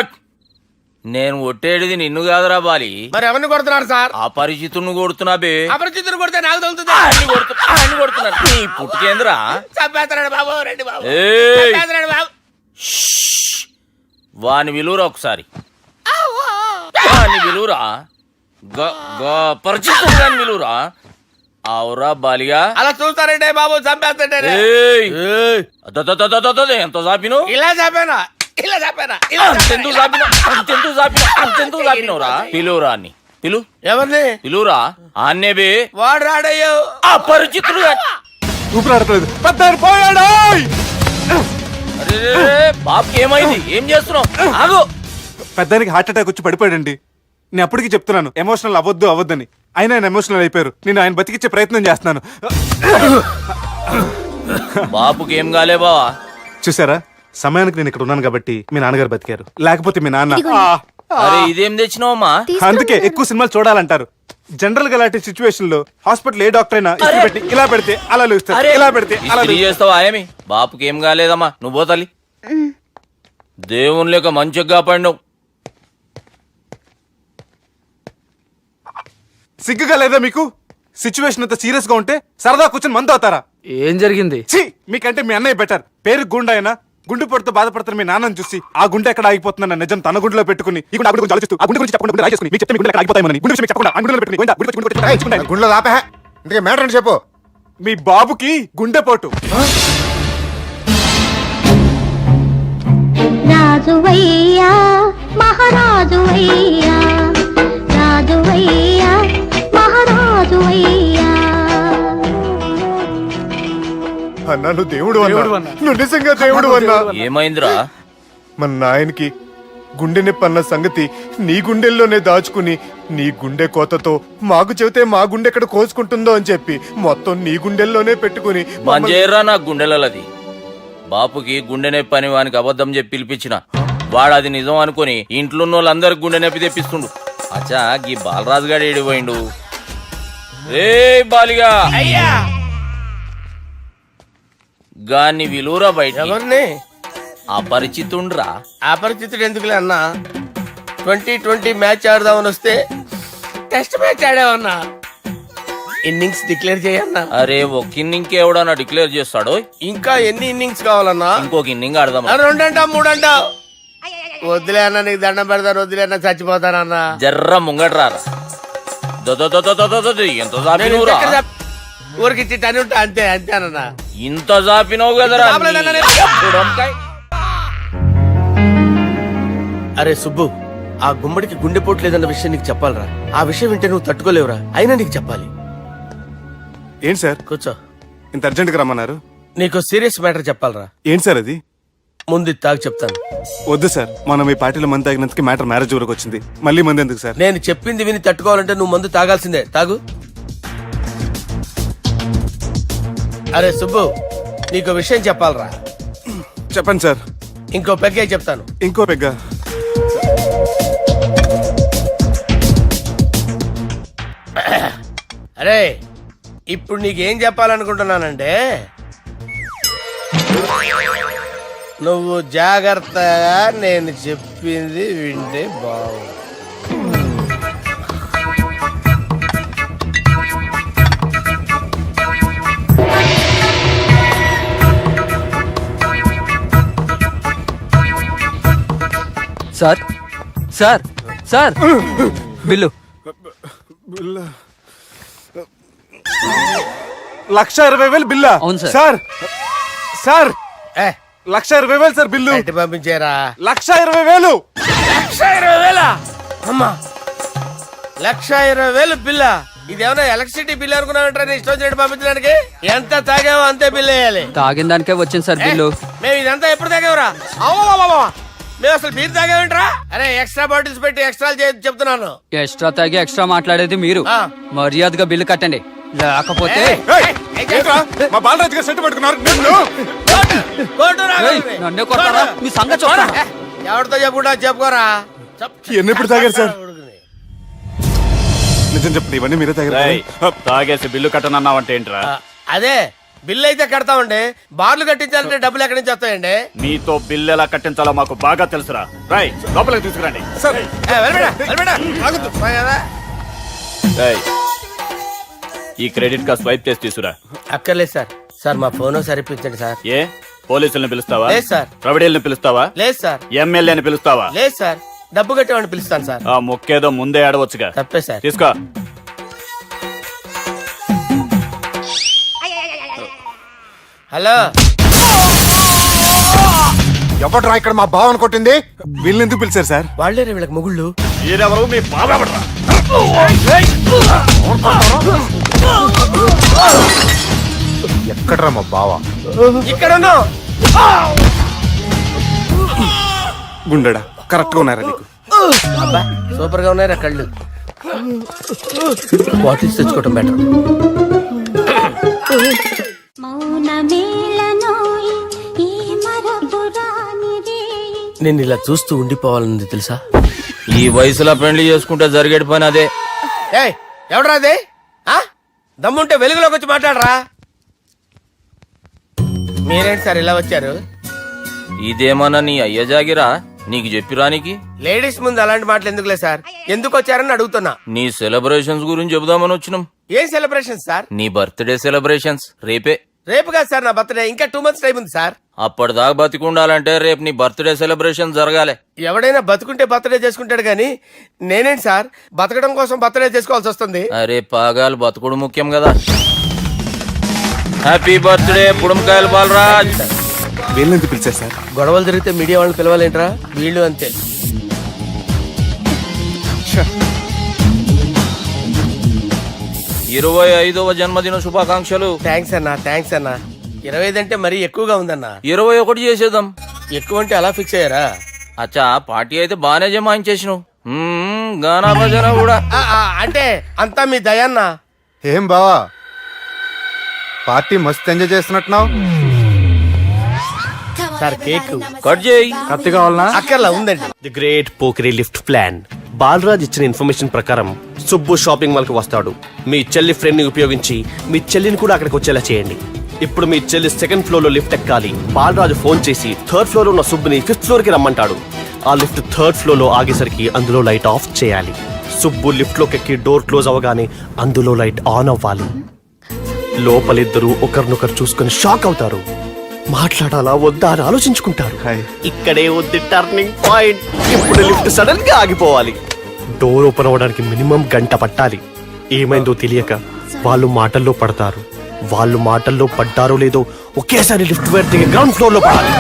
Speaker 1: నేను ఒట్టేడిది నిన్ను కాదురా బాలి.
Speaker 8: మరి ఎవరిని కొడుతున్నారు సార్?
Speaker 1: అపరిచితుడిని కొడుతున్నా బే.
Speaker 8: అపరిచితుడు కొడితే నాకు తగులుతుంది.
Speaker 1: కొడుతున్నారు నీ పుట్టుకేంద్రా?
Speaker 8: చంపేస్తున్నాడు బాబు, రండి బాబు.
Speaker 1: ఏయ్,
Speaker 8: చంపేస్తున్నాడు బాబు.
Speaker 1: వాని విలువరా ఒకసారి. వాని విలువరా.
Speaker 5: పరిచితుడు విలువరా అవురా బాలిగా
Speaker 8: అలా చూస్తారంటే బాబు చంపేస్తాడే
Speaker 5: ఎంత చాపిను
Speaker 8: ఇలా చంపానా ఇలా చంపానా
Speaker 5: అంతెందుకు చాపినవురా పిలువురా అని పిలు
Speaker 8: ఎవరిని
Speaker 5: పిలువురా ఆన్నేబే
Speaker 8: వాడు రాడయ్యో
Speaker 5: అపరిచితుడు
Speaker 9: ఊపిరాడట్లేదు పెద్దాయన పోయాడు
Speaker 5: అరే బాబుకి ఏమైంది ఏం చేస్తున్నావు ఆగు
Speaker 9: పెద్దానికి హార్ట్ అటాక్ వచ్చి పడిపోయాడండి నేను అప్పటికి చెప్తున్నాను ఎమోషనల్ అవ్వద్దని ఆయన ఎమోషనల్ అయిపోయారు నేను ఆయన బతికిచ్చే ప్రయత్నం చేస్తున్నాను
Speaker 5: బాబుకి ఏం కాలే బావా
Speaker 9: చూసారా సమయానికి నేను ఇక్కడ ఉన్నాను కాబట్టి మీ నాన్నగారు బతికారు లేకపోతే మీ నాన్న
Speaker 5: అరే ఇదేం తెచ్చినావమ్మా
Speaker 9: అందుకే ఎక్కువ సినిమాలు చూడాలంటారు జనరల్ గా అలాంటి సిచ్యువేషన్ లో హాస్పిటల్ ఏ డాక్టర్ అయినా ఇస్త్రీ పెట్టి ఇలా పెడితే అలా లూస్తారు ఇలా పెడితే అలా
Speaker 5: ఇస్త్రీ చేస్తావా ఏమి బాపుకి ఏం కాలేదమ్మా నువ్వు పోతల్లి దేవుని లేక మంచిగా పడినావు
Speaker 9: సిగ్గుగా లేదా మీకు సిచ్యువేషన్ అంత సీరియస్ గా ఉంటే సరదా కూర్చొని మందు అవుతారా
Speaker 5: ఏం జరిగింది
Speaker 9: ఛీ మీకంటే మీ అన్నయ్య బెటర్ పేరు గుండె అయినా గుండె పొడితో బాధపడుతున్న మీ నాన్నని చూసి ఆ గుండె ఎక్కడ ఆగిపోతుందన్న నిజం తన గుండెలో పెట్టుకుని ఈ గుండె గురించి ఆలోచిస్తూ ఆ గుండె గురించి చెప్పకుండా గుండె రాజేసుకుని మీకు చెప్తే మీ గుండె ఎక్కడ ఆగిపోతాయని గుండె విషయం చెప్పకుండా ఆ గుండెలో పెట్టుకుని గోవిందా, గుండె గురించి గుండె రాయించుకుంటాను.
Speaker 12: గుండెలో దాపే ఇందుకే మ్యాటర్ అని చెప్పు.
Speaker 9: మీ బాబుకి గుండెపోటు
Speaker 6: రాజువయ్యా మహారాజువయ్యా రాజువయ్యా మహారాజువయ్యా
Speaker 12: అన్నా నువ్వు దేవుడు అన్నా నువ్వు నిజంగా దేవుడు అన్నా.
Speaker 5: ఏమైందిరా
Speaker 12: మన నాయనకి గుండె నొప్పి అన్న సంగతి నీ గుండెల్లోనే దాచుకుని నీ గుండె కోతతో మాకు చెబితే మా గుండె ఎక్కడ కోసుకుంటుందో అని చెప్పి మొత్తం నీ గుండెల్లోనే పెట్టుకుని
Speaker 5: మంజేరా నా గుండెలది బాపుకి గుండె నొప్పి అని వానికి అబద్ధం చెప్పి పిలిపించిన వాడు అది నిజం అనుకుని ఇంట్లో ఉన్న వాళ్ళందరికి గుండె నొప్పి తెప్పిస్తుండు అచ్చా గీ బాలరాజు గారు ఏడిపోయిండు రే బాలిగా
Speaker 8: అయ్యా
Speaker 5: గాన్ని విలువరా బయట
Speaker 8: ఎవరిని
Speaker 5: అపరిచితుండ్రా
Speaker 8: అపరిచితుడు ఎందుకులే అన్నా 2020 మ్యాచ్ ఆడదామని వస్తే టెస్ట్ మ్యాచ్ ఆడావన్నా ఇన్నింగ్స్ డిక్లేర్ చేయన్నా.
Speaker 5: అరే ఒక ఇన్నింగ్ ఎవడన్నా డిక్లేర్ చేస్తాడో
Speaker 8: ఇంకా ఎన్ని ఇన్నింగ్స్ కావాలన్నా?
Speaker 5: ఇంకొక ఇన్నింగ్ ఆడదాం
Speaker 8: రెండంటావు మూడంటావు వద్దులే అన్న నీకు దండం పెడతాను వద్దులే అన్న చచ్చిపోతానన్నా.
Speaker 5: జర్ర ముంగట్రారా ఎంత జాపినవురా
Speaker 8: ఊరికి టని ఉంటా అంతే అంతేనన్నా.
Speaker 5: ఇంత జాపినవు కదరా
Speaker 8: అరే సుబ్బు ఆ గుమ్మడికి గుండెపోటు లేదన్న విషయం నీకు చెప్పాలరా. ఆ విషయం వింటే నువ్వు తట్టుకోలేవురా. అయినా నీకు చెప్పాలి.
Speaker 9: ఏంటి సార్
Speaker 8: కూర్చో.
Speaker 9: ఇంత అర్జెంట్ గా రమ్మన్నారు?
Speaker 8: నీకు సీరియస్ మ్యాటర్ చెప్పాలరా.
Speaker 9: ఏంటి సార్ అది?
Speaker 8: ముందు ఇది తాగు చెప్తాను.
Speaker 9: వద్దు సార్ మనం ఈ పార్టీలో మంది తాగినందుకు మ్యాటర్ మ్యారేజ్ వరకు వచ్చింది మళ్ళీ మంది ఎందుకు సార్?
Speaker 8: నేను చెప్పింది విని తట్టుకోవాలంటే నువ్వు మందు తాగాల్సిందే. తాగు. అరే సుబ్బు నీకు విషయం చెప్పాలరా.
Speaker 9: చెప్పండి సార్.
Speaker 8: ఇంకో పెగ్గే చెప్తాను.
Speaker 9: ఇంకో పెగ్గ.
Speaker 8: అరే ఇప్పుడు నీకేం చెప్పాలనుకుంటున్నానంటే నువ్వు జాగ్రత్తగా నేను చెప్పింది వింటే బాగుంది.
Speaker 5: సార్ సార్ సార్ బిల్లు
Speaker 9: 1,20,000 బిల్లా?
Speaker 5: అవును సార్.
Speaker 9: సార్ సార్
Speaker 8: ఏ
Speaker 9: 1,20,000 సార్ బిల్లు.
Speaker 8: బయట పంపించేరా.
Speaker 9: 1,20,000.
Speaker 8: 1,20,000 అమ్మా 1,20,000 బిల్లా? ఇదేమన్నా ఎలక్ట్రిసిటీ బిల్ అనుకున్నామంటారా? నీ ఇష్టం చేయడం పంపించడానికి ఎంత తాగావో అంతే బిల్ వేయాలి.
Speaker 5: తాగిన దానికే వచ్చింది సార్ బిల్లు.
Speaker 8: మేము ఇదంతా ఎప్పుడు తాగేవరా? మేము అసలు బీర్ తాగేమంటారా? అరే ఎక్స్ట్రా బాటిల్స్ పెట్టి ఎక్స్ట్రా చెప్తున్నాను.
Speaker 5: ఎక్స్ట్రా తాగి ఎక్స్ట్రా మాట్లాడేది మీరు.
Speaker 8: ఆ.
Speaker 5: మర్యాదగా బిల్లు కట్టండి లేకపోతే
Speaker 9: ఏంట్రా? మా బాలరాజు గారు సెట్ పట్టుకున్నారు.
Speaker 5: నన్నే కొడతారా? మీ సంగతి చూడరా?
Speaker 8: ఎవరితో చెప్పుకుంటా చెప్పుకోరా.
Speaker 9: ఎన్ని ఎప్పుడు తాగారు సార్? నిజం చెప్పండి ఇవన్నీ మీరే తాగారు.
Speaker 5: తాగేసి బిల్లు కట్టనన్నావంటే ఏంట్రా?
Speaker 8: అదే బిల్లు అయితే కడతామండి. బార్లు కట్టించాలంటే డబ్బులు ఎక్కడి నుంచి వస్తాయండి?
Speaker 5: మీతో బిల్లు ఎలా కట్టించాలో మాకు బాగా తెలుసురా. రై లోపలికి తీసుకురండి.
Speaker 9: సార్
Speaker 5: ఈ క్రెడిట్ కార్డ్ స్వైప్ చేసి తీసుకురా.
Speaker 8: అక్కర్లేదు సార్. సార్ మా ఫోన్ సరిపించండి సార్.
Speaker 5: ఏ పోలీసుల్ని పిలుస్తావా?
Speaker 8: లేదు సార్.
Speaker 5: ప్రొవిడీల్ని పిలుస్తావా?
Speaker 8: లేదు సార్.
Speaker 5: ఎమ్మెల్యేని పిలుస్తావా?
Speaker 8: లేదు సార్. డబ్బు కట్టేవాడిని పిలుస్తాను సార్.
Speaker 5: ఆ మొక్కేదో ముందే ఆడవచ్చుగా.
Speaker 8: తప్పే సార్.
Speaker 5: తీసుకో.
Speaker 8: హలో,
Speaker 12: ఎవడ్రా ఇక్కడ మా బావని కొట్టింది? వీళ్ళని ఎందుకు పిలిచారు సార్?
Speaker 8: వాళ్ళేరే వీళ్ళకి మొగుళ్ళు.
Speaker 5: మీరెవరు? మీ బాబెవడ్రా?
Speaker 12: ఎక్కడ్రా మా బావ?
Speaker 8: ఇక్కడ ఉన్నావు.
Speaker 9: గుండెడా కరెక్ట్ గా ఉన్నారా నీకు?
Speaker 8: అబ్బా సూపర్ గా ఉన్నాయిరా కళ్ళు. బాటిల్స్ తెచ్చుకోవటం బెటర్. నేను ఇలా చూస్తూ ఉండిపోవాలన్నది తెలుసా?
Speaker 11: ఈ వయసులో పెళ్లి చేసుకుంటే జరిగేటి పని అదే.
Speaker 8: ఏయ్ ఎవడరా అదే? దమ్ముంటే వెలుగులోకి వచ్చి మాట్లాడరా. మీరేంటి సార్ ఇలా వచ్చారు?
Speaker 11: ఇదేమన్నా నీ అయ్య జాగిరా నీకు చెప్పిరానికి?
Speaker 8: లేడీస్ ముందు అలాంటి మాటలు ఎందుకులే సార్, ఎందుకు వచ్చారని అడుగుతున్నా.
Speaker 11: నీ సెలబ్రేషన్స్ గురించి చెబుదామని వచ్చినాం.
Speaker 8: ఏం సెలబ్రేషన్ సార్?
Speaker 11: నీ బర్త్డే సెలబ్రేషన్స్ రేపే.
Speaker 8: రేపు కాదు సార్ నా బర్త్డే, ఇంకా 2 months టైం ఉంది సార్.
Speaker 11: అప్పటిదాకా బతికుండాలంటే రేపు నీ బర్త్డే సెలబ్రేషన్ జరగాలి.
Speaker 8: ఎవడైనా బతుకుంటే బర్త్డే చేసుకుంటాడు గానీ నేనేంటి సార్ బతకడం కోసం బర్త్డే చేసుకోవాల్సి వస్తుంది?
Speaker 11: అరే పాగాలు బతుకుడు ముఖ్యం కదా. హ్యాపీ బర్త్డే పుడుమకాయలు బాలరాజ్.
Speaker 9: వీళ్ళని ఎందుకు పిలిచారు సార్?
Speaker 8: గొడవలు జరిగితే మీడియా వాళ్ళని పిలవాలేంట్రా? వీళ్ళు అంతే.
Speaker 11: 25వ జన్మదిన శుభాకాంక్షలు.
Speaker 8: థ్యాంక్స్ అన్నా, థ్యాంక్స్ అన్నా. 25 అంటే మరీ ఎక్కువగా ఉందన్నా.
Speaker 11: 21 చేసేద్దాం.
Speaker 8: ఎక్కువ అంటే అలా ఫిక్స్ అయ్యారా?
Speaker 11: అచ్చా పార్టీ అయితే బానే జమాయించేసినావు. గానా భజన కూడా.
Speaker 8: అంటే అంతా మీ దయన్నా.
Speaker 12: ఏం బావా పార్టీ మస్తు ఎంజాయ్ చేస్తున్నట్టున్నావు.
Speaker 8: సార్ కేక్
Speaker 11: కట్ చేయి.
Speaker 12: కత్తి కావాలనా?
Speaker 8: అక్కర్లా ఉందండి.
Speaker 13: ది గ్రేట్ పోకరీ లిఫ్ట్ ప్లాన్. బాలరాజ్ ఇచ్చిన ఇన్ఫర్మేషన్ ప్రకారం సుబ్బు షాపింగ్ మాల్ కి వస్తాడు. మీ చెల్లి ఫ్రెండ్ ని ఉపయోగించి మీ చెల్లిని కూడా అక్కడికి వచ్చేలా చేయండి. ఇప్పుడు మీ చెల్లి 2nd ఫ్లోర్ లో లిఫ్ట్ ఎక్కాలి. బాలరాజు ఫోన్ చేసి 3rd ఫ్లోర్ లో ఉన్న సుబ్బుని 5th ఫ్లోర్ కి రమ్మంటాడు. ఆ లిఫ్ట్ 3rd ఫ్లోర్ లో ఆగేసరికి అందులో లైట్ ఆఫ్ చేయాలి. సుబ్బు లిఫ్ట్ లోకి ఎక్కి డోర్ క్లోజ్ అవగానే అందులో లైట్ ఆన్ అవ్వాలి. లోపలిద్దరూ ఒకరినొకరు చూసుకుని షాక్ అవుతారు. మాట్లాడాలా వద్దా అని ఆలోచించుకుంటారు. ఇక్కడే ఉంది టర్నింగ్ పాయింట్. ఇప్పుడు లిఫ్ట్ సడన్ గా ఆగిపోవాలి. డోర్ ఓపెన్ అవ్వడానికి మినిమం గంట పట్టాలి. ఏమైందో తెలియక వాళ్ళు మాటల్లో పడతారు. వాళ్ళు మాటల్లో పడ్డారో లేదో ఒకేసారి లిఫ్ట్ దిగి గ్రౌండ్ ఫ్లోర్ లో పడాలి.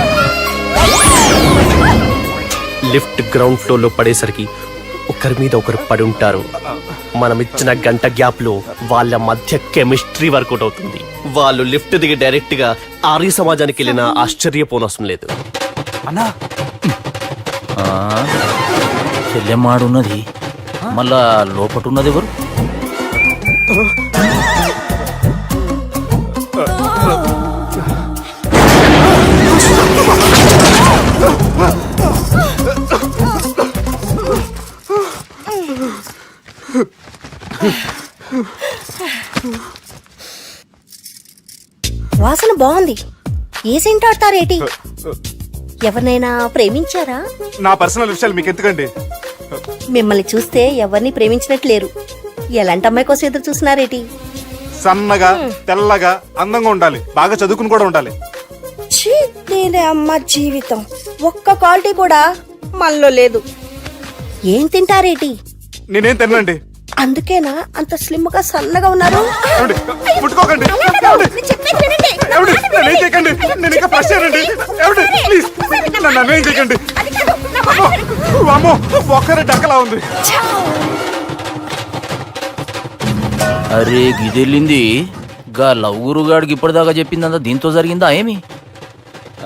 Speaker 13: లిఫ్ట్ గ్రౌండ్ ఫ్లోర్ లో పడేసరికి ఒకరి మీద ఒకరు పడి ఉంటారు. మనం ఇచ్చిన గంట గ్యాప్ లో వాళ్ళ మధ్య కెమిస్ట్రీ వర్కౌట్ అవుతుంది. వాళ్ళు లిఫ్ట్ దిగి డైరెక్ట్ గా ఆర్య సమాజానికి వెళ్ళిన ఆశ్చర్యపోనవసరం లేదు.
Speaker 11: అన్నా చెల్లెమ్మాడున్నది మళ్ళా లోపటున్నది ఎవరు?
Speaker 14: వాసన బాగుంది. ఏ సెంట్ ఆడతారేటి? ఎవరినైనా ప్రేమించారా?
Speaker 12: నా పర్సనల్ విషయాలు మీకు ఎందుకండి?
Speaker 14: మిమ్మల్ని చూస్తే ఎవరిని ప్రేమించినట్లేరు. ఎలాంటి అమ్మాయి కోసం ఎదురు చూస్తున్నారేటి?
Speaker 12: సన్నగా తెల్లగా అందంగా ఉండాలి, బాగా చదువుకుని కూడా ఉండాలి.
Speaker 14: ఛీ, నేనే అమ్మ జీవితం ఒక్క క్వాలిటీ కూడా మనలో లేదు. ఏం తింటారేటి?
Speaker 12: నేనేం తినండి.
Speaker 14: అందుకేనా అంత స్లిమ్ గా సన్నగా ఉన్నారు?
Speaker 12: ముట్టుకోకండి. నేనేం చేయకండి. నేను ఇంకా ఫ్రెష్ అయ్యానండి. ప్లీజ్ నన్ను ఏం చేయకండి. అమ్మో ఒక్కరే డక్కలా ఉంది.
Speaker 11: అరే గిదెళ్ళింది గా లవ్ గురుగాడికి ఇప్పటిదాకా చెప్పిందంతా దీంతో జరిగిందా ఏమి?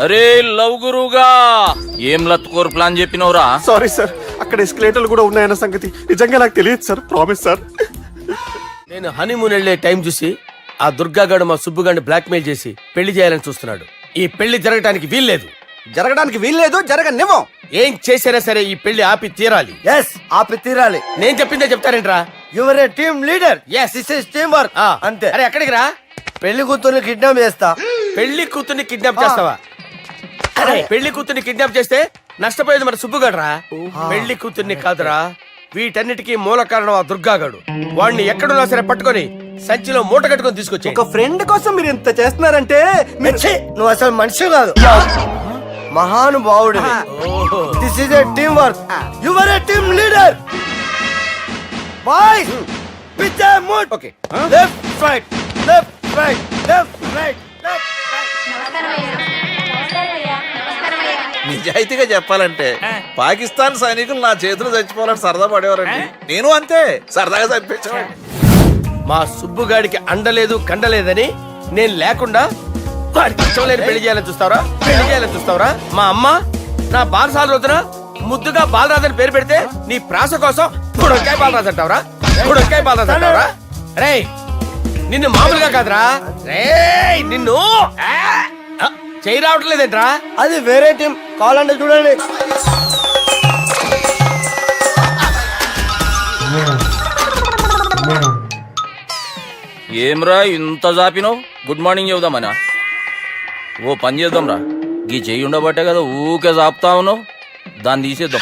Speaker 11: అరే లవ్ గురుగా ఏం లత్కోర్ ప్లాన్ చెప్పినవురా?
Speaker 13: సారీ సార్, అక్కడ ఎస్కలేటర్లు కూడా ఉన్నాయన్న సంగతి నిజంగా నాకు తెలియదు సార్. Promise sir.
Speaker 8: నేను హనీమూన్ వెళ్లే టైం చూసి ఆ దుర్గాగాడు మా సుబ్బుగాడిని బ్లాక్మెయిల్ చేసి పెళ్లి చేయాలని చూస్తున్నాడు. ఈ పెళ్లి జరగటానికి వీల్లేదు.
Speaker 4: జరగడానికి వీల్లేదు, జరగనివ్వం.
Speaker 8: ఏం చేసినా సరే ఈ పెళ్లి ఆపి తీరాలి.
Speaker 4: ఎస్, ఆపి తీరాలి.
Speaker 8: నేను చెప్పిందే చెప్తారేంట్రా?
Speaker 4: Your A team leader.
Speaker 8: Yes.
Speaker 4: This is team work.
Speaker 8: అంతే. అరే ఎక్కడికి రా?
Speaker 4: పెళ్లి కూతుర్ని కిడ్నాప్ చేస్తా.
Speaker 8: పెళ్లి కూతుర్ని కిడ్నాప్ చేస్తావా? అరే పెళ్లి కూతుర్ని కిడ్నాప్ చేస్తే నష్టపోయేది మన సుబ్బుగాడురా. పెళ్లి కూతుర్ని కాదురా, వీటన్నిటికీ మూల కారణం ఆ దుర్గాగాడు. వాడిని ఎక్కడున్నా సరే పట్టుకొని సంచిలో మూట కట్టుకొని తీసుకొచ్చి.
Speaker 4: ఒక ఫ్రెండ్ కోసం మీరు ఇంత చేస్తున్నారంటే నువ్వు అసలు మనిషి కాదు.
Speaker 8: మహానుభావుడు this is a team work you are a team leader boys with a mood okay left right left right left right
Speaker 1: నిజాయితీగా చెప్పాలంటే పాకిస్తాన్ సైనికులు నా చేతులు చచ్చిపోవాలని సరదా పడేవారండి. నేను అంతే సరదాగా చంపించేవాడిని.
Speaker 8: మా సుబ్బుగాడికి అండలేదు కండలేదని నేను లేకుండా వాడికి ఇష్టం లేని పెళ్లి చేయాలని చూస్తావరా మా అమ్మ నా బాలసాల రోజున ముద్దుగా బాలరాజని పేరు పెడితే నీ ప్రాస కోసం గుడొక్కాయ బాలరాజు అంటావరా రేయ్ నిన్ను మామూలుగా కాదురా రేయ్ నిన్ను చేయి రావట్లేదేంట్రా అది వేరే టీం కావాలంటే చూడండి
Speaker 11: ఏమ్రా ఇంత జాపినో గుడ్ మార్నింగ్ చెబుదామనా ఓ పని చేద్దాంరా గీ చెయ్యి ఉండబట్టే కదా ఊకే జాపుతా ఉన్నావు దాన్ని తీసేద్దాం.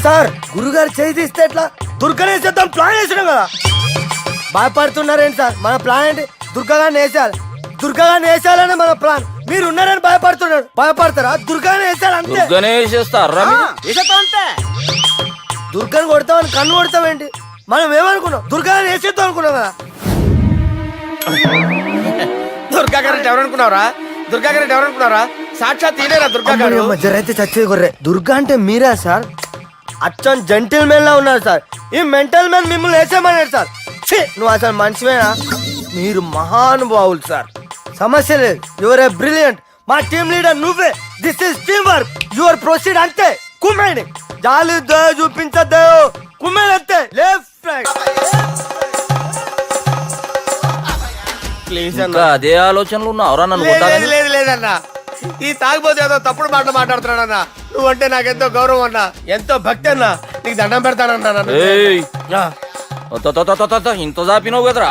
Speaker 8: సార్ గురుగారు చేయి తీస్తే ఎట్లా దుర్గనేసేద్దాం ప్లాన్ వేసినాం కదా భయపడుతున్నారేంటి సార్ మన ప్లాన్ ఏంటి దుర్గాగాన్ని వేసేయాలని మన ప్లాన్ మీరు ఉన్నారని భయపడతారా దుర్గాని వేసేయాలి
Speaker 11: దుర్గనే వేసేస్తారా
Speaker 8: అంతే దుర్గాని కొడతామని కన్ను కొడతామేంటి మనం ఏమనుకున్నాం దుర్గాని వేసేద్దాం అనుకున్నాం కదా దుర్గా గారు ఎవరనుకున్నారా సాక్షాత్ ఈయనేరా దుర్గా గారు జరైతే చచ్చేది గొర్రె దుర్గా అంటే మీరా సార్ అచ్చం జెంటిల్ మెన్ లా ఉన్నారు సార్ ఈ మెంటల్ మ్యాన్ మిమ్మల్ని వేసేమన్నాడు సార్ ఛీ, నువ్వు అసలు మనిషివేనా మీరు మహానుభావులు సార్ సమస్య లేదు యువర్ ఏ బ్రిలియంట్ మా టీమ్ లీడర్ నువ్వే this is team work your proceed అంతే కుమ్మేయండి జాలి చూపించద్దు కుమ్మేయండి అంతే లెఫ్ట్ రైట్ ప్లీజ్
Speaker 11: ఇంకా అదే ఆలోచనలు ఉన్నావురా నన్ను కొట్టాలని?
Speaker 8: లేదన్నా ఈ తాగిపోతే ఏదో తప్పుడు మాటలు మాట్లాడుతున్నాడన్నా నువ్వంటే నాకెంతో గౌరవం అన్నా ఎంతో భక్తి అన్నా నీకు దండం పెడతానన్నా
Speaker 11: ఏయ్, ఇంత జాపినావు కదరా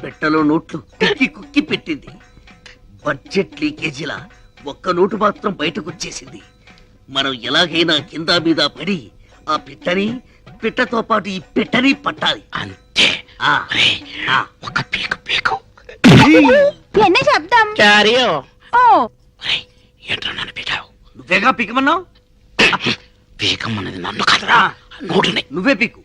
Speaker 4: పెట్టలో నోట్లు కుక్కి కుక్కి పెట్టింది బడ్జెట్ లీకేజీలా ఒక్క నోటు మాత్రం బయటకు వచ్చేసింది. మనం ఎలాగైనా కింద మీద పడి ఆ పిట్టతో పాటు ఈ పిట్టని పట్టాలి అంతే. ఒక పీకు
Speaker 6: என்ன சப்தம் ఓ
Speaker 4: ఏంట్రా నన్ను పీకావు? నువ్వేగా పీకమన్నావు. పీకమన్నది నన్ను కాదురా నోటుని. నువ్వే పీకు.